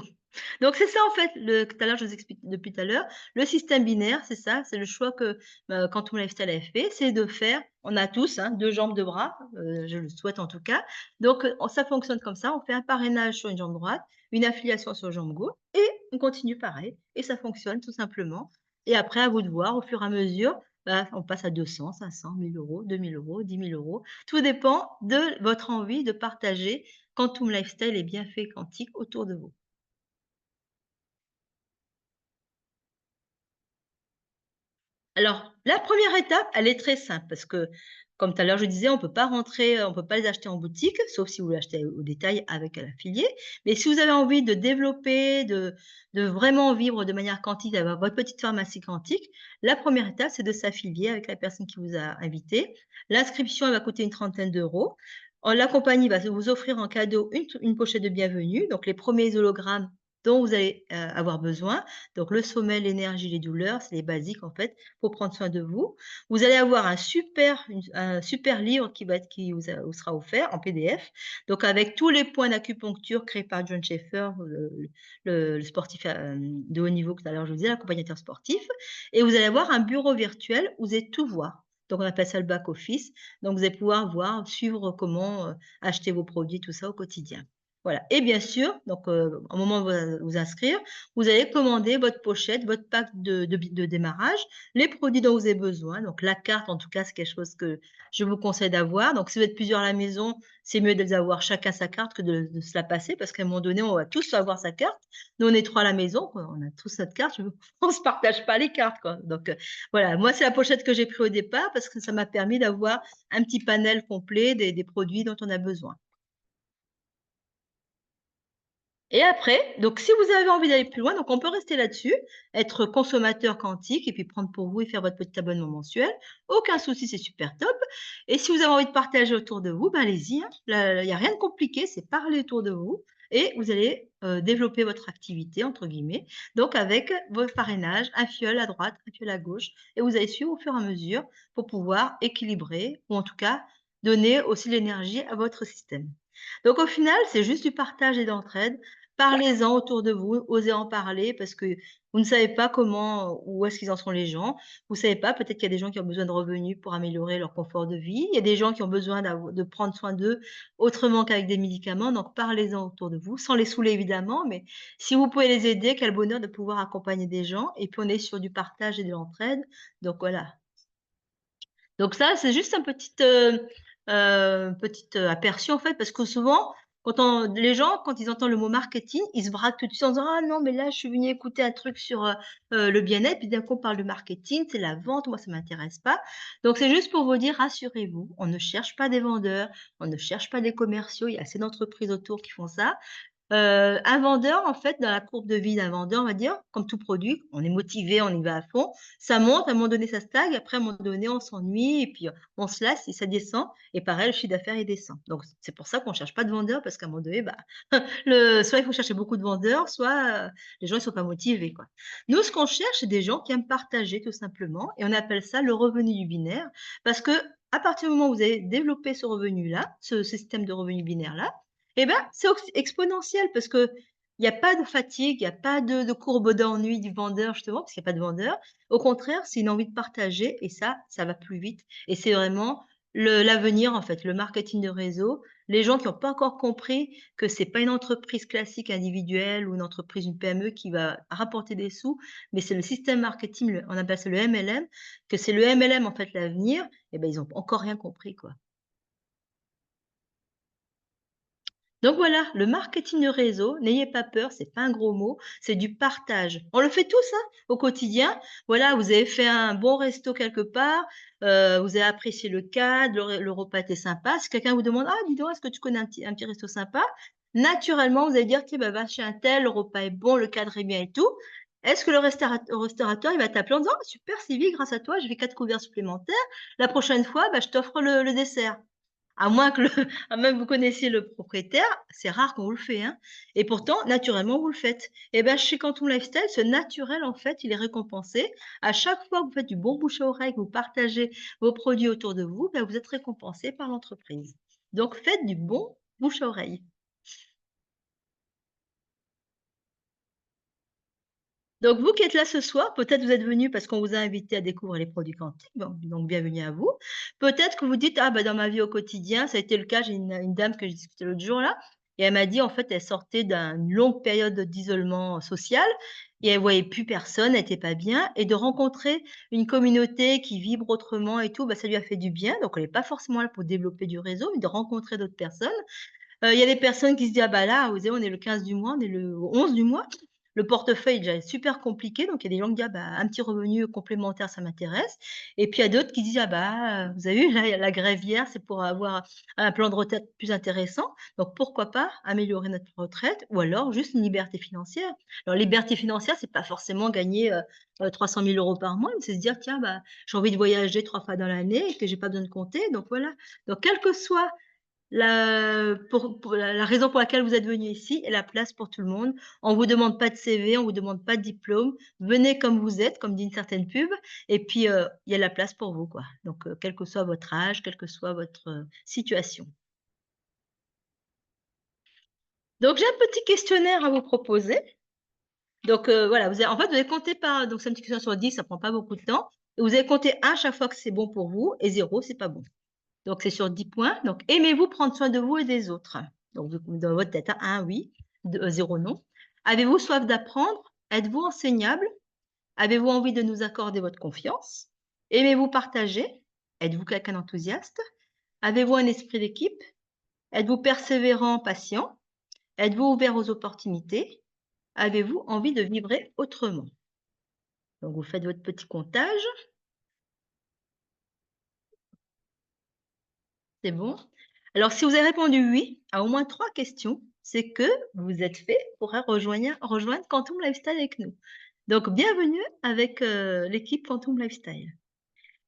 Donc c'est ça en fait, tout à l'heure je vous explique depuis tout à l'heure, le système binaire, c'est ça, c'est le choix que, Quantum Lifestyle a fait, c'est de faire on a tous, hein, 2 jambes, 2 bras, je le souhaite en tout cas. Donc ça fonctionne comme ça, on fait un parrainage sur une jambe droite, une affiliation sur la jambe gauche et on continue pareil et ça fonctionne tout simplement et après à vous de voir au fur et à mesure, bah, on passe à 200, 500, 1 000 €, 2 000 €, 10 000 €. Tout dépend de votre envie de partager Quantum Lifestyle et bienfaits quantiques autour de vous. Alors, la première étape, elle est très simple parce que, comme tout à l'heure je disais, on peut pas rentrer, on peut pas les acheter en boutique, sauf si vous l'achetez au détail avec un affilié. Mais si vous avez envie de développer, de vraiment vivre de manière quantique, d'avoir votre petite pharmacie quantique, la première étape, c'est de s'affilier avec la personne qui vous a invité. L'inscription, elle va coûter une trentaine d'euros. La compagnie va vous offrir en cadeau une pochette de bienvenue, donc les premiers hologrammes dont vous allez, avoir besoin. Donc le sommeil, l'énergie, les douleurs, c'est les basiques en fait, pour prendre soin de vous. Vous allez avoir un super livre qui vous sera offert en PDF, donc avec tous les points d'acupuncture créés par John Schaeffer, le sportif, de haut niveau que tout à l'heure je vous disais, l'accompagnateur sportif, et vous allez avoir un bureau virtuel où vous allez tout voir. Donc on appelle ça le back office. Donc vous allez pouvoir voir, suivre comment, acheter vos produits, tout ça au quotidien. Voilà, et bien sûr, donc au moment où vous inscrire, vous allez commander votre pochette, votre pack de démarrage, les produits dont vous avez besoin. Donc la carte, en tout cas, c'est quelque chose que je vous conseille d'avoir. Donc si vous êtes plusieurs à la maison, c'est mieux de les avoir chacun sa carte que de se la passer parce qu'à un moment donné, on va tous avoir sa carte. Nous, on est 3 à la maison, quoi, on a tous notre carte, on se partage pas les cartes, quoi. Donc voilà, moi, c'est la pochette que j'ai pris au départ parce que ça m'a permis d'avoir un petit panel complet des produits dont on a besoin. Et après, donc si vous avez envie d'aller plus loin, donc on peut rester là-dessus, être consommateur quantique et puis prendre pour vous et faire votre petit abonnement mensuel. Aucun souci, c'est super top. Et si vous avez envie de partager autour de vous, bah allez-y, hein. Là, il y a rien de compliqué, c'est parler autour de vous et vous allez, développer votre activité entre guillemets, donc avec votre parrainage, un filleul à droite, un filleul à gauche et vous allez suivre au fur et à mesure pour pouvoir équilibrer ou en tout cas donner aussi de l'énergie à votre système. Donc au final, c'est juste du partage et d'entraide. Parlez-en autour de vous, osez en parler parce que vous ne savez pas comment, où est-ce qu'ils en sont les gens. Vous savez pas, peut-être qu'il y a des gens qui ont besoin de revenus pour améliorer leur confort de vie. Il y a des gens qui ont besoin de prendre soin d'eux autrement qu'avec des médicaments. Donc parlez-en autour de vous, sans les saouler évidemment, mais si vous pouvez les aider, quel bonheur de pouvoir accompagner des gens. Et puis on est sur du partage et de l'entraide. Donc voilà. Donc ça, c'est juste un aperçu en fait, parce que souvent, les gens, quand ils entendent le mot marketing, ils se braquent tout de suite en disant: «Ah non, mais là, je suis venu écouter un truc sur, le bien-être», puis d'un coup, on parle de marketing, c'est la vente, moi ça m'intéresse pas. Donc c'est juste pour vous dire, rassurez-vous, on ne cherche pas des vendeurs, on ne cherche pas des commerciaux, il y a assez d'entreprises autour qui font ça. Un vendeur, en fait, dans la courbe de vie d'un vendeur, on va dire, comme tout produit, on est motivé, on y va à fond, ça monte, à un moment donné, ça stagne, après, à un moment donné, on s'ennuie et puis, on se lasse et ça descend et pareil, le chiffre d'affaires, il descend. Donc c'est pour ça qu'on cherche pas de vendeur parce qu'à un moment donné, bah, soit il faut chercher beaucoup de vendeurs, soit, les gens ils sont pas motivés, quoi. Nous, ce qu'on cherche, c'est des gens qui aiment partager tout simplement et on appelle ça le revenu du binaire parce que à partir du moment où vous avez développé ce revenu-là, ce système de revenu binaire-là, et ben, c'est exponentiel parce que il y a pas de fatigue, il y a pas de courbe d'ennui du vendeur justement, parce qu'il y a pas de vendeur. Au contraire, c'est une envie de partager et ça va plus vite et c'est vraiment l'avenir en fait, le marketing de réseau. Les gens qui ont pas encore compris que c'est pas une entreprise classique individuelle ou une entreprise, une PME qui va rapporter des sous, mais c'est le système marketing, on appelle ça le MLM, que c'est le MLM en fait l'avenir, et ben, ils ont encore rien compris, quoi. Donc voilà, le marketing de réseau, n'ayez pas peur, c'est pas un gros mot, c'est du partage. On le fait tous, hein, au quotidien. Voilà, vous avez fait un bon resto quelque part, vous avez apprécié le cadre, le repas était sympa. Si quelqu'un vous demande: «Ah, dis donc, est-ce que tu connais un petit resto sympa?» Naturellement, vous allez dire: «Tiens, bah, va chez untel, le repas est bon, le cadre est bien et tout». Est-ce que le restaurateur, il va t'appeler en disant: «Oh super Sylvie, grâce à toi, j'ai fait 4 couverts supplémentaires. La prochaine fois, bah, je t'offre le dessert». À moins que à moins que vous connaissiez le propriétaire, c'est rare qu'on vous le fait, hein, et pourtant naturellement vous le faites. Et ben, chez Quantum Lifestyle, ce naturel en fait, il est récompensé. À chaque fois que vous faites du bon bouche à oreille, que vous partagez vos produits autour de vous, bah, vous êtes récompensé par l'entreprise. Donc faites du bon bouche à oreille. Donc vous qui êtes là ce soir, peut-être vous êtes venu parce qu'on vous a invité à découvrir les produits quantiques, donc bienvenue à vous. Peut-être que vous dites: «Ah bah, dans ma vie au quotidien», ça a été le cas, j'ai une dame que j'ai discuté l'autre jour là et elle m'a dit en fait elle sortait d'une longue période d'isolement social et elle voyait plus personne, elle était pas bien et de rencontrer une communauté qui vibre autrement et tout, bah, ça lui a fait du bien. Donc elle est pas forcément là pour développer du réseau, mais de rencontrer d'autres personnes. Il y a des personnes qui se disent: «Ah bah là, vous savez, on est le 15 du mois, on est le 11 du mois». Le portefeuille déjà est super compliqué, donc il y a des gens qui disent: «Ah bah, un petit revenu complémentaire, ça m'intéresse» et puis il y a d'autres qui disent: «Ah bah, vous avez vu là, il y a la grève hier, c'est pour avoir un plan de retraite plus intéressant, donc pourquoi pas améliorer notre retraite ou alors juste une liberté financière». Alors liberté financière, c'est pas forcément gagner, 300 000 € par mois, mais c'est se dire: «Tiens, bah, j'ai envie de voyager 3 fois dans l'année et que j'ai pas besoin de compter», donc voilà. Donc quel que soit pour la raison pour laquelle vous êtes venu ici et la place pour tout le monde. On vous demande pas de CV, on vous demande pas de diplôme. Venez comme vous êtes, comme dit une certaine pub et puis, il y a la place pour vous, quoi. Donc, quel que soit votre âge, quelle que soit votre, situation. Donc j'ai un petit questionnaire à vous proposer. Donc, voilà, vous allez compter par donc c'est une petite question sur 10, ça prend pas beaucoup de temps et vous allez compter 1 chaque fois que c'est bon pour vous et 0 c'est pas bon. Donc c'est sur 10 points. Donc aimez-vous prendre soin de vous et des autres? Donc dans votre tête, hein, 1 oui, 0 non. Avez-vous soif d'apprendre? Êtes-vous enseignable? Avez-vous envie de nous accorder votre confiance? Aimez-vous partager? Êtes-vous quelqu'un d'enthousiaste? Avez-vous un esprit d'équipe? Êtes-vous persévérant, patient? Êtes-vous ouvert aux opportunités? Avez-vous envie de vibrer autrement? Donc vous faites votre petit comptage, c'est bon? Alors si vous avez répondu «oui» à au moins 3 questions, c'est que vous êtes fait pour rejoindre Quantum Lifestyle avec nous. Donc bienvenue avec, l'équipe Quantum Lifestyle.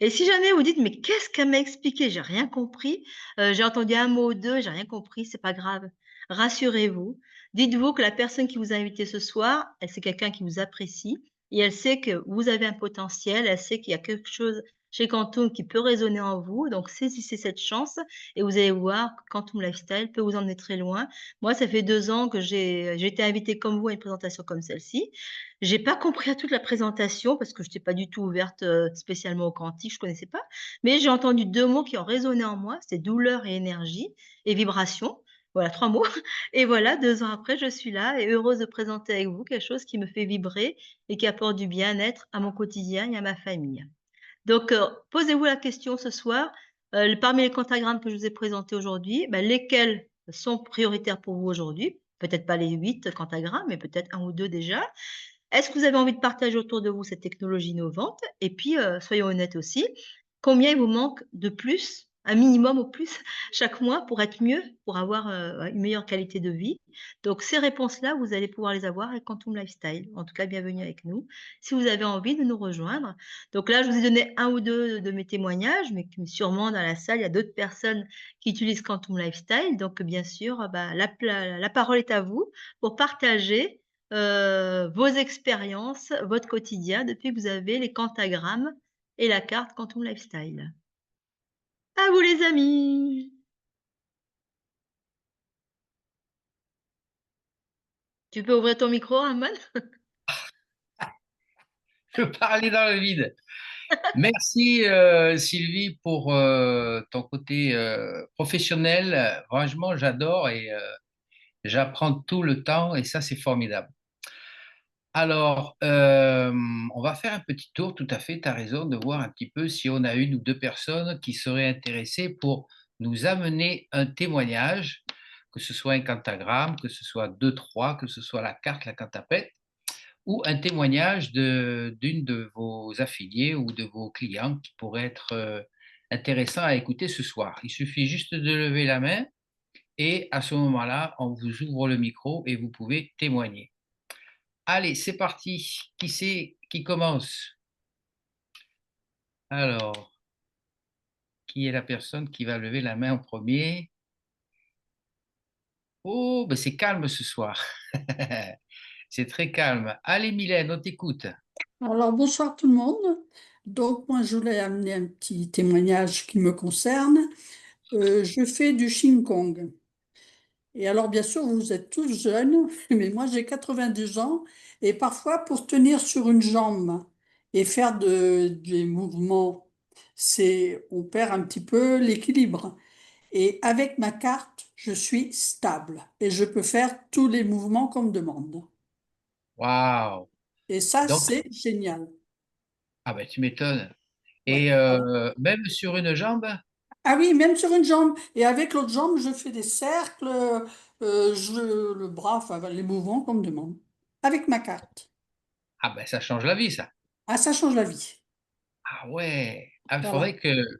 Et si jamais vous dites: «Mais qu'est-ce qu'elle m'a expliqué? J'ai rien compris, j'ai entendu un mot ou 2, j'ai rien compris», c'est pas grave. Rassurez-vous, dites-vous que la personne qui vous a invité ce soir, elle c'est quelqu'un qui vous apprécie et elle sait que vous avez un potentiel, elle sait qu'il y a quelque chose chez Quantum qui peut résonner en vous, donc saisissez cette chance et vous allez voir que Quantum Lifestyle peut vous emmener très loin. Moi, ça fait 2 ans que j'ai été invitée comme vous à une présentation comme celle-ci. J'ai pas compris à toute la présentation parce que je n'étais pas du tout ouverte, spécialement au quantique, je connaissais pas. Mais j'ai entendu 2 mots qui ont résonné en moi, c'est douleur et énergie et vibration. Voilà 3 mots et voilà 2 ans après, je suis là et heureuse de présenter avec vous quelque chose qui me fait vibrer et qui apporte du bien-être à mon quotidien et à ma famille. Donc, posez-vous la question ce soir, parmi les pentagrammes que je vous ai présentés aujourd'hui, bah, lesquels sont prioritaires pour vous aujourd'hui? Peut-être pas les 8 pentagrammes, mais peut-être un ou 2 déjà. Est-ce que vous avez envie de partager autour de vous cette technologie innovante? Et puis, soyons honnêtes aussi, combien il vous manque de plus, un minimum au plus, chaque mois pour être mieux, pour avoir, ouais, une meilleure qualité de vie? Donc ces réponses-là, vous allez pouvoir les avoir avec Quantum Lifestyle. En tout cas, bienvenue avec nous, si vous avez envie de nous rejoindre. Donc là, je vous ai donné un ou 2 de mes témoignages, mais sûrement dans la salle, il y a d'autres personnes qui utilisent Quantum Lifestyle. Donc bien sûr, bah, la parole est à vous pour partager vos expériences, votre quotidien depuis que vous avez les quantagrammes et la carte Quantum Lifestyle. À vous les amis! Tu peux ouvrir ton micro, Aman? Je parlais dans le vide. Merci Sylvie pour ton côté professionnel. Franchement, j'adore et j'apprends tout le temps et ça, c'est formidable. Alors, on va faire un petit tour, tout à fait, tu as raison, de voir un petit peu si on a une ou deux personnes qui seraient intéressées pour nous amener un témoignage, que ce soit un cantagramme, que ce soit deux, trois, que ce soit la carte, la cantapète, ou un témoignage d'une de vos affiliés ou de vos clients qui pourrait être intéressant à écouter ce soir. Il suffit juste de lever la main et à ce moment-là, on vous ouvre le micro et vous pouvez témoigner. Allez, c'est parti. Qui c'est qui commence? Alors, qui est la personne qui va lever la main en premier? Oh, ben c'est calme ce soir. C'est très calme. Allez, Mylène, on t'écoute. Alors, bonsoir tout le monde. Donc, moi, je voulais amener un petit témoignage qui me concerne. Je fais du Qigong. Et alors, bien sûr, vous êtes tous jeunes, mais moi, j'ai 92 ans. Et parfois, pour tenir sur une jambe et faire des mouvements, on perd un petit peu l'équilibre. Et avec ma carte, je suis stable et je peux faire tous les mouvements qu'on me demande. Waouh. Et ça, Donc, c'est génial. ah ben tu m'étonnes. Ouais. Et même sur une jambe? Ah oui, même sur une jambe. Et avec l'autre jambe, je fais des cercles, le bras, enfin les mouvements qu'on me demande. Avec ma carte. Ah ben ça change la vie, ça. Ah, ça change la vie. Ah ouais. Ah, Voilà.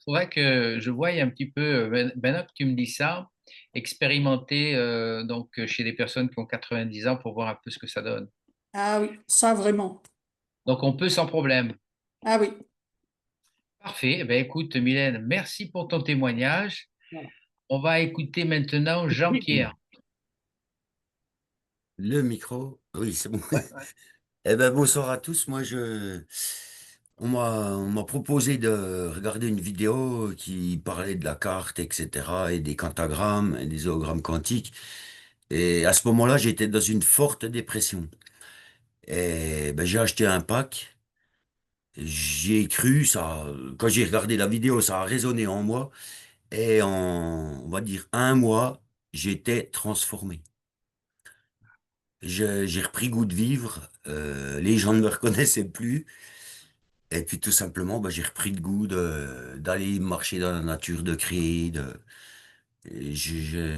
faudrait que je voie un petit peu, maintenant que tu me dis ça, expérimenter donc chez des personnes qui ont 90 ans pour voir un peu ce que ça donne. Ah oui, ça vraiment. Donc on peut sans problème. Ah oui. Parfait. Eh ben, écoute, Mylène, merci pour ton témoignage. Voilà. On va écouter maintenant Jean-Pierre. Le micro, oui, c'est bon. Ouais, ouais. Eh ben, bonsoir à tous. On m'a proposé de regarder une vidéo qui parlait de la carte, etc., et des quantagrammes et des zoogrammes quantiques. Et à ce moment-là, j'étais dans une forte dépression. Et ben, j'ai acheté un pack. J'y ai cru, quand j'ai regardé la vidéo, ça a résonné en moi. Et on va dire, un mois, j'étais transformé. J'ai repris goût de vivre. Les gens ne me reconnaissaient plus. Et puis tout simplement, bah, j'ai repris le goût d'aller marcher dans la nature, de créer. Et j'ai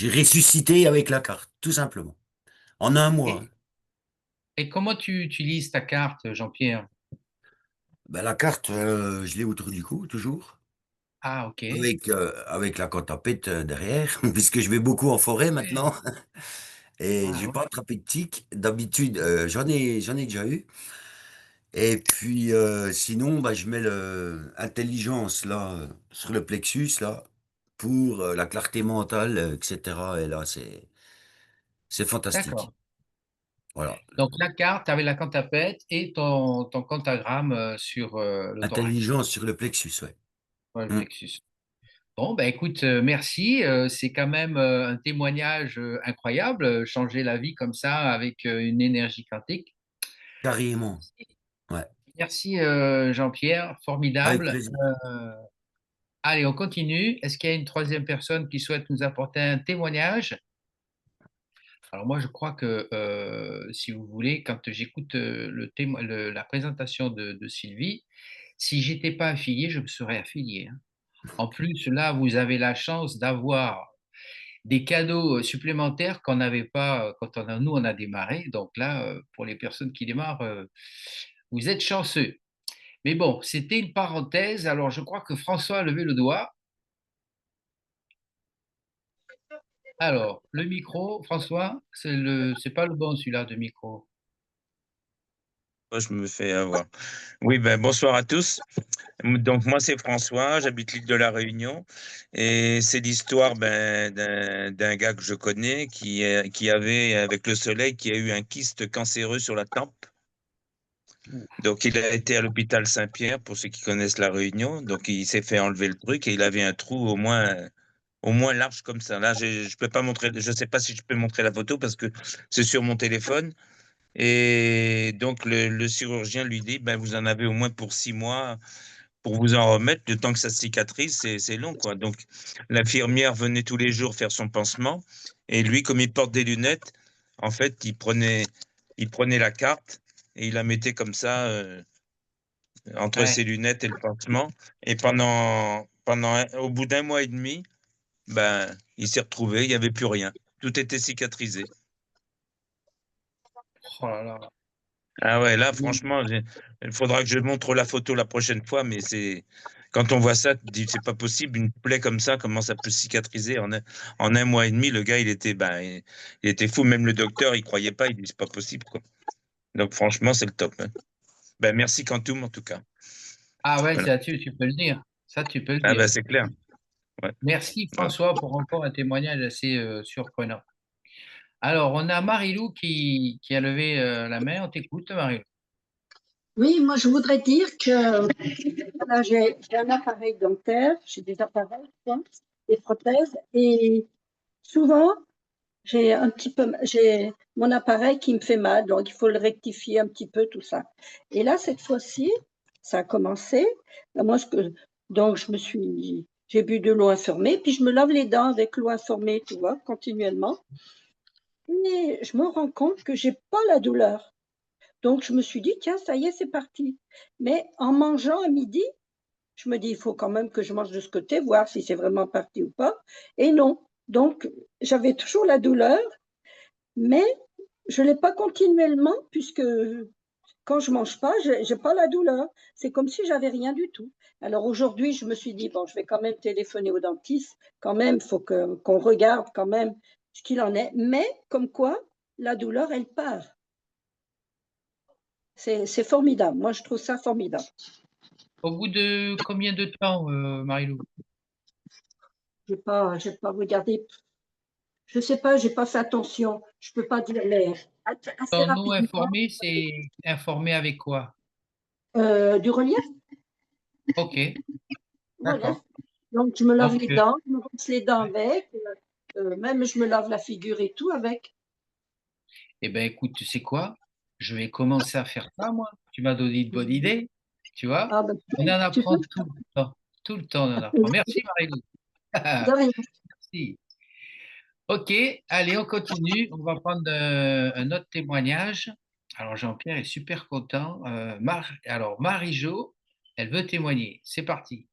ressuscité avec la carte, tout simplement. En un mois. Et, et comment tu utilises ta carte, Jean-Pierre? Ben, la carte, je l'ai autour du cou, toujours. Ah, ok. Avec la cote à pète derrière, puisque je vais beaucoup en forêt Ouais. maintenant. Et Ah, j'ai ouais. pas attrapé de tic. D'habitude, j'en ai déjà eu. Et puis, sinon, bah, je mets l'intelligence là, sur le plexus, là, pour la clarté mentale, etc. Et là, c'est fantastique. D'accord. Voilà. Donc, la carte avec la quantapète et ton quantagramme sur le thorax, Intelligence sur le plexus, ouais. ouais, le Mm. plexus. Bon, ben écoute, merci. C'est quand même un témoignage incroyable, changer la vie comme ça avec une énergie quantique. Carrément. Ouais. Merci Jean-Pierre, Avec formidable. plaisir. Allez, on continue. Est-ce qu'il y a une troisième personne qui souhaite nous apporter un témoignage? Alors moi, je crois que si vous voulez, quand j'écoute la présentation de Sylvie, si j'étais pas affilié, je me serais affilié, hein. En plus, là, vous avez la chance d'avoir des cadeaux supplémentaires qu'on n'avait pas quand nous, on a démarré. Donc là, pour les personnes qui démarrent, vous êtes chanceux. Mais bon, c'était une parenthèse. Alors, je crois que François a levé le doigt. Alors, le micro, François, c'est pas le bon celui-là de micro. Moi, je me fais avoir. Oui, ben, bonsoir à tous. Donc, moi, c'est François, j'habite l'île de la Réunion. Et c'est l'histoire d'un gars que je connais qui avait, avec le soleil, qui a eu un kyste cancéreux sur la tempe. Donc, il a été à l'hôpital Saint-Pierre, pour ceux qui connaissent la Réunion. Donc, il s'est fait enlever le truc et il avait un trou au moins large comme ça. Là, je peux pas montrer, je sais pas si je peux montrer la photo parce que c'est sur mon téléphone. Et donc, le chirurgien lui dit, ben, vous en avez au moins pour 6 mois pour vous en remettre. Le temps que ça cicatrise, c'est long, quoi. Donc, l'infirmière venait tous les jours faire son pansement. Et lui, comme il porte des lunettes, en fait, il prenait la carte et il la mettait comme ça entre Ouais. ses lunettes et le pansement. Et au bout d'un mois et demi, ben, il s'est retrouvé, il n'y avait plus rien. Tout était cicatrisé. Oh là là. Ah ouais, là, franchement, il faudra que je montre la photo la prochaine fois, mais quand on voit ça, tu te dis, c'est pas possible, une plaie comme ça, comment ça peut cicatriser en un mois et demi, le gars, il était fou, même le docteur, il croyait pas, il dit, c'est pas possible, quoi. Donc, franchement, c'est le top, hein. Ben, merci Quantum, en tout cas. Ah ouais, Voilà. ça, tu peux le dire. Ça, tu peux le Ah dire. ben, c'est clair. Ouais. Merci Voilà. François pour encore un témoignage assez surprenant. Alors, on a Marilou qui a levé la main. On t'écoute, Marilou. Oui, moi je voudrais dire que voilà, j'ai un appareil dentaire, j'ai des appareils, quoi, des prothèses, et souvent j'ai mon appareil qui me fait mal, donc il faut le rectifier un petit peu, tout ça. Et là, cette fois-ci, ça a commencé. Moi, donc j'ai bu de l'eau informée, puis je me lave les dents avec l'eau informée, tu vois, continuellement. Et je me rends compte que j'ai pas la douleur. Donc, je me suis dit, tiens, ça y est, c'est parti. Mais en mangeant à midi, je me dis, il faut quand même que je mange de ce côté, voir si c'est vraiment parti ou pas. Et non. Donc, j'avais toujours la douleur, mais je ne l'ai pas continuellement, puisque quand je ne mange pas, je n'ai pas la douleur. C'est comme si j'avais rien du tout. Alors aujourd'hui, je me suis dit, bon, je vais quand même téléphoner au dentiste. Quand même, il faut qu'on regarde quand même ce qu'il en est. Mais comme quoi, la douleur, elle part. C'est formidable. Moi, je trouve ça formidable. Au bout de combien de temps, Marilou? j'ai pas regardé. Je sais pas, j'ai pas fait attention. Je peux pas dire, mais assez Ton nom rapidement, informé, c'est informé avec quoi? du relief, Ok, voilà. d'accord. Donc, je me lave Donc, les dents, je me rince les dents avec, même je me lave la figure et tout avec. eh ben, écoute, tu sais quoi? Je vais commencer à faire ça, moi. Tu m'as donné une bonne idée, tu vois? Ah, ben, On en tu peux, apprend tout le temps. Tout le temps, on en apprend. Merci, Marie-Lou. de rien. Merci. Ok, allez, on continue. On va prendre un autre témoignage. Alors, Jean-Pierre est super content. Alors, Marie-Jo, elle veut témoigner. C'est parti.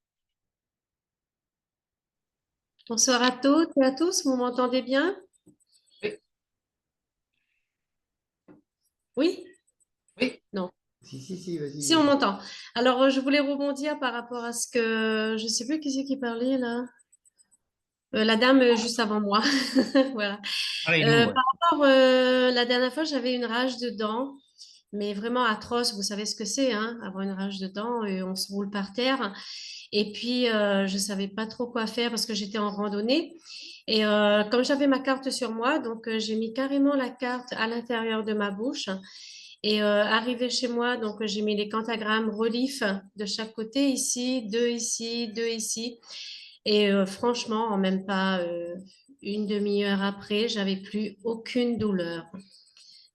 Bonsoir à toutes et à tous, vous m'entendez bien? Oui, Oui? oui. Non. Si, vas-y, Si, on vas-y. m'entend. Alors, je voulais rebondir par rapport à ce que... Je sais plus qui c'est qui parlait là. La dame juste avant moi. Voilà. Marie-Lou, ouais. Par rapport, la dernière fois, j'avais une rage de dents, mais vraiment atroce. Vous savez ce que c'est, hein, avoir une rage de dents et on se roule par terre. Et puis, je savais pas trop quoi faire parce que j'étais en randonnée. Et comme j'avais ma carte sur moi, donc j'ai mis carrément la carte à l'intérieur de ma bouche. Et arrivé chez moi, donc j'ai mis les pentagrammes reliefs de chaque côté, ici, deux ici. Et franchement, en même pas une demi-heure après, j'avais plus aucune douleur.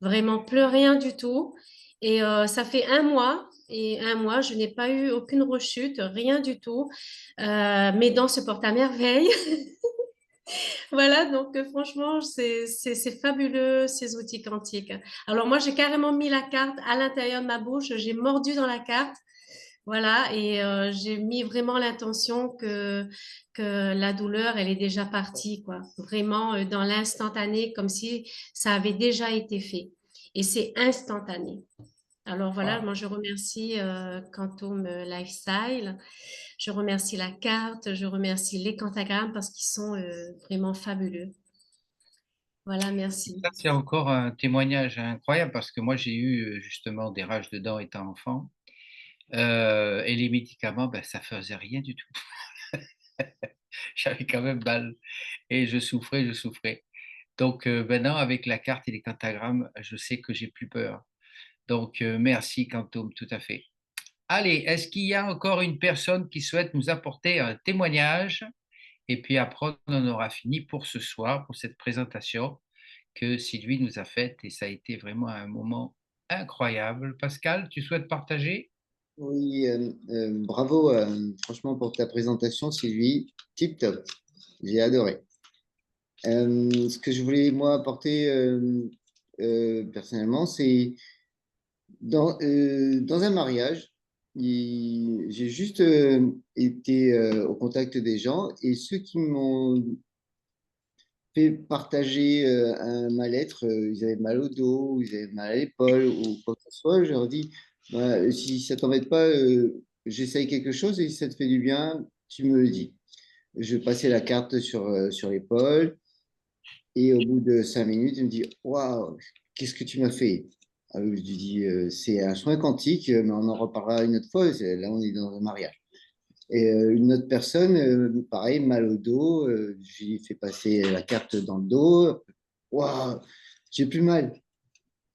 Vraiment plus rien du tout. Et ça fait un mois. Et un mois, je n'ai pas eu aucune rechute, rien du tout. Mes dents se portent à merveille. Voilà, donc franchement, c'est fabuleux ces outils quantiques. Alors moi, j'ai carrément mis la carte à l'intérieur de ma bouche, j'ai mordu dans la carte, voilà, et j'ai mis vraiment l'intention que la douleur, elle est déjà partie, quoi. Vraiment dans l'instantané, comme si ça avait déjà été fait. Et c'est instantané. Alors voilà, Wow. moi je remercie Quantum Lifestyle, je remercie la carte, je remercie les quantagrammes parce qu'ils sont vraiment fabuleux. Voilà, merci. Ça, c'est encore un témoignage incroyable parce que moi, j'ai eu justement des rages de dents étant enfant. Et les médicaments, ben, ça faisait rien du tout. J'avais quand même mal et je souffrais, je souffrais. Donc maintenant, avec la carte et les pentagrammes, je sais que j'ai plus peur. Donc merci, Quantum, tout à fait. Allez, est-ce qu'il y a encore une personne qui souhaite nous apporter un témoignage? Et puis après, on aura fini pour ce soir, pour cette présentation que Sylvie nous a faite. Et ça a été vraiment un moment incroyable. Pascal, tu souhaites partager? Oui, bravo, franchement, pour ta présentation, Sylvie. Tip top. J'ai adoré. Ce que je voulais, moi, apporter personnellement, c'est dans un mariage, j'ai juste été au contact des gens et ceux qui m'ont fait partager un mal-être, ils avaient mal au dos, ou ils avaient mal à l'épaule ou quoi que ce soit, je leur dis, bah, si ça t'embête pas, j'essaye quelque chose et si ça te fait du bien, tu me le dis. Je passais la carte sur l'épaule et au bout de 5 minutes, il me dit, waouh, qu'est-ce que tu m'as fait? Alors, je lui dis, c'est un soin quantique, mais on en reparlera une autre fois. Là, on est dans un mariage. Et une autre personne, pareil, mal au dos, je lui fais passer la carte dans le dos. Waouh, j'ai plus mal.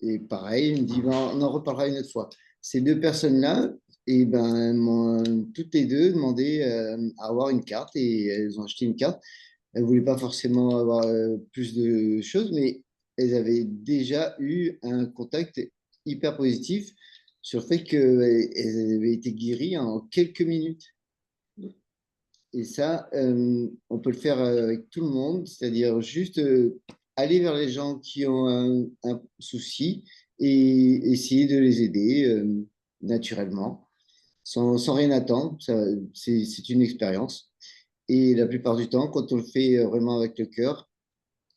Et pareil, il me dit, ben, on en reparlera une autre fois. Ces deux personnes-là, et ben, m'ont toutes les deux demandé à avoir une carte et elles ont acheté une carte. Elles ne voulaient pas forcément avoir plus de choses, mais elles avaient déjà eu un contact hyper positif sur le fait qu'elles avaient été guéries en quelques minutes. Et ça, on peut le faire avec tout le monde, c'est-à-dire juste aller vers les gens qui ont un souci et essayer de les aider naturellement, sans rien attendre. C'est une expérience. Et la plupart du temps, quand on le fait vraiment avec le cœur,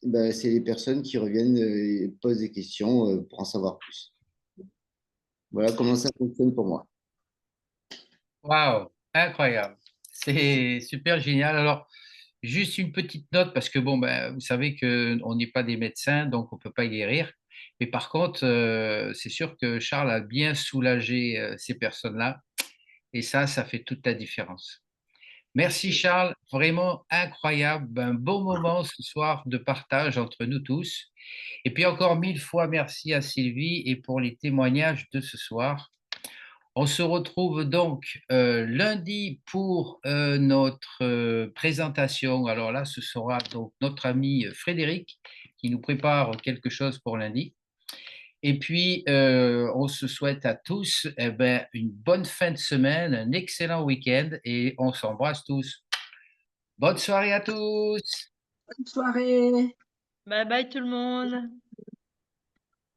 ben, c'est les personnes qui reviennent et posent des questions pour en savoir plus. Voilà comment ça fonctionne pour moi. Waouh, incroyable. C'est super génial. Alors, juste une petite note, parce que bon, ben, vous savez qu'on n'est pas des médecins, donc on ne peut pas guérir. Mais par contre, c'est sûr que Charles a bien soulagé ces personnes-là. Et ça fait toute la différence. Merci Charles, vraiment incroyable, un beau moment ce soir de partage entre nous tous. Et puis encore 1000 fois merci à Sylvie et pour les témoignages de ce soir. On se retrouve donc lundi pour notre présentation. Alors là, ce sera donc notre ami Frédéric qui nous prépare quelque chose pour lundi. Et puis, on se souhaite à tous une bonne fin de semaine, un excellent week-end et on s'embrasse tous. Bonne soirée à tous. Bonne soirée. Bye bye tout le monde.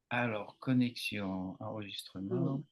Alors, connexion, enregistrement.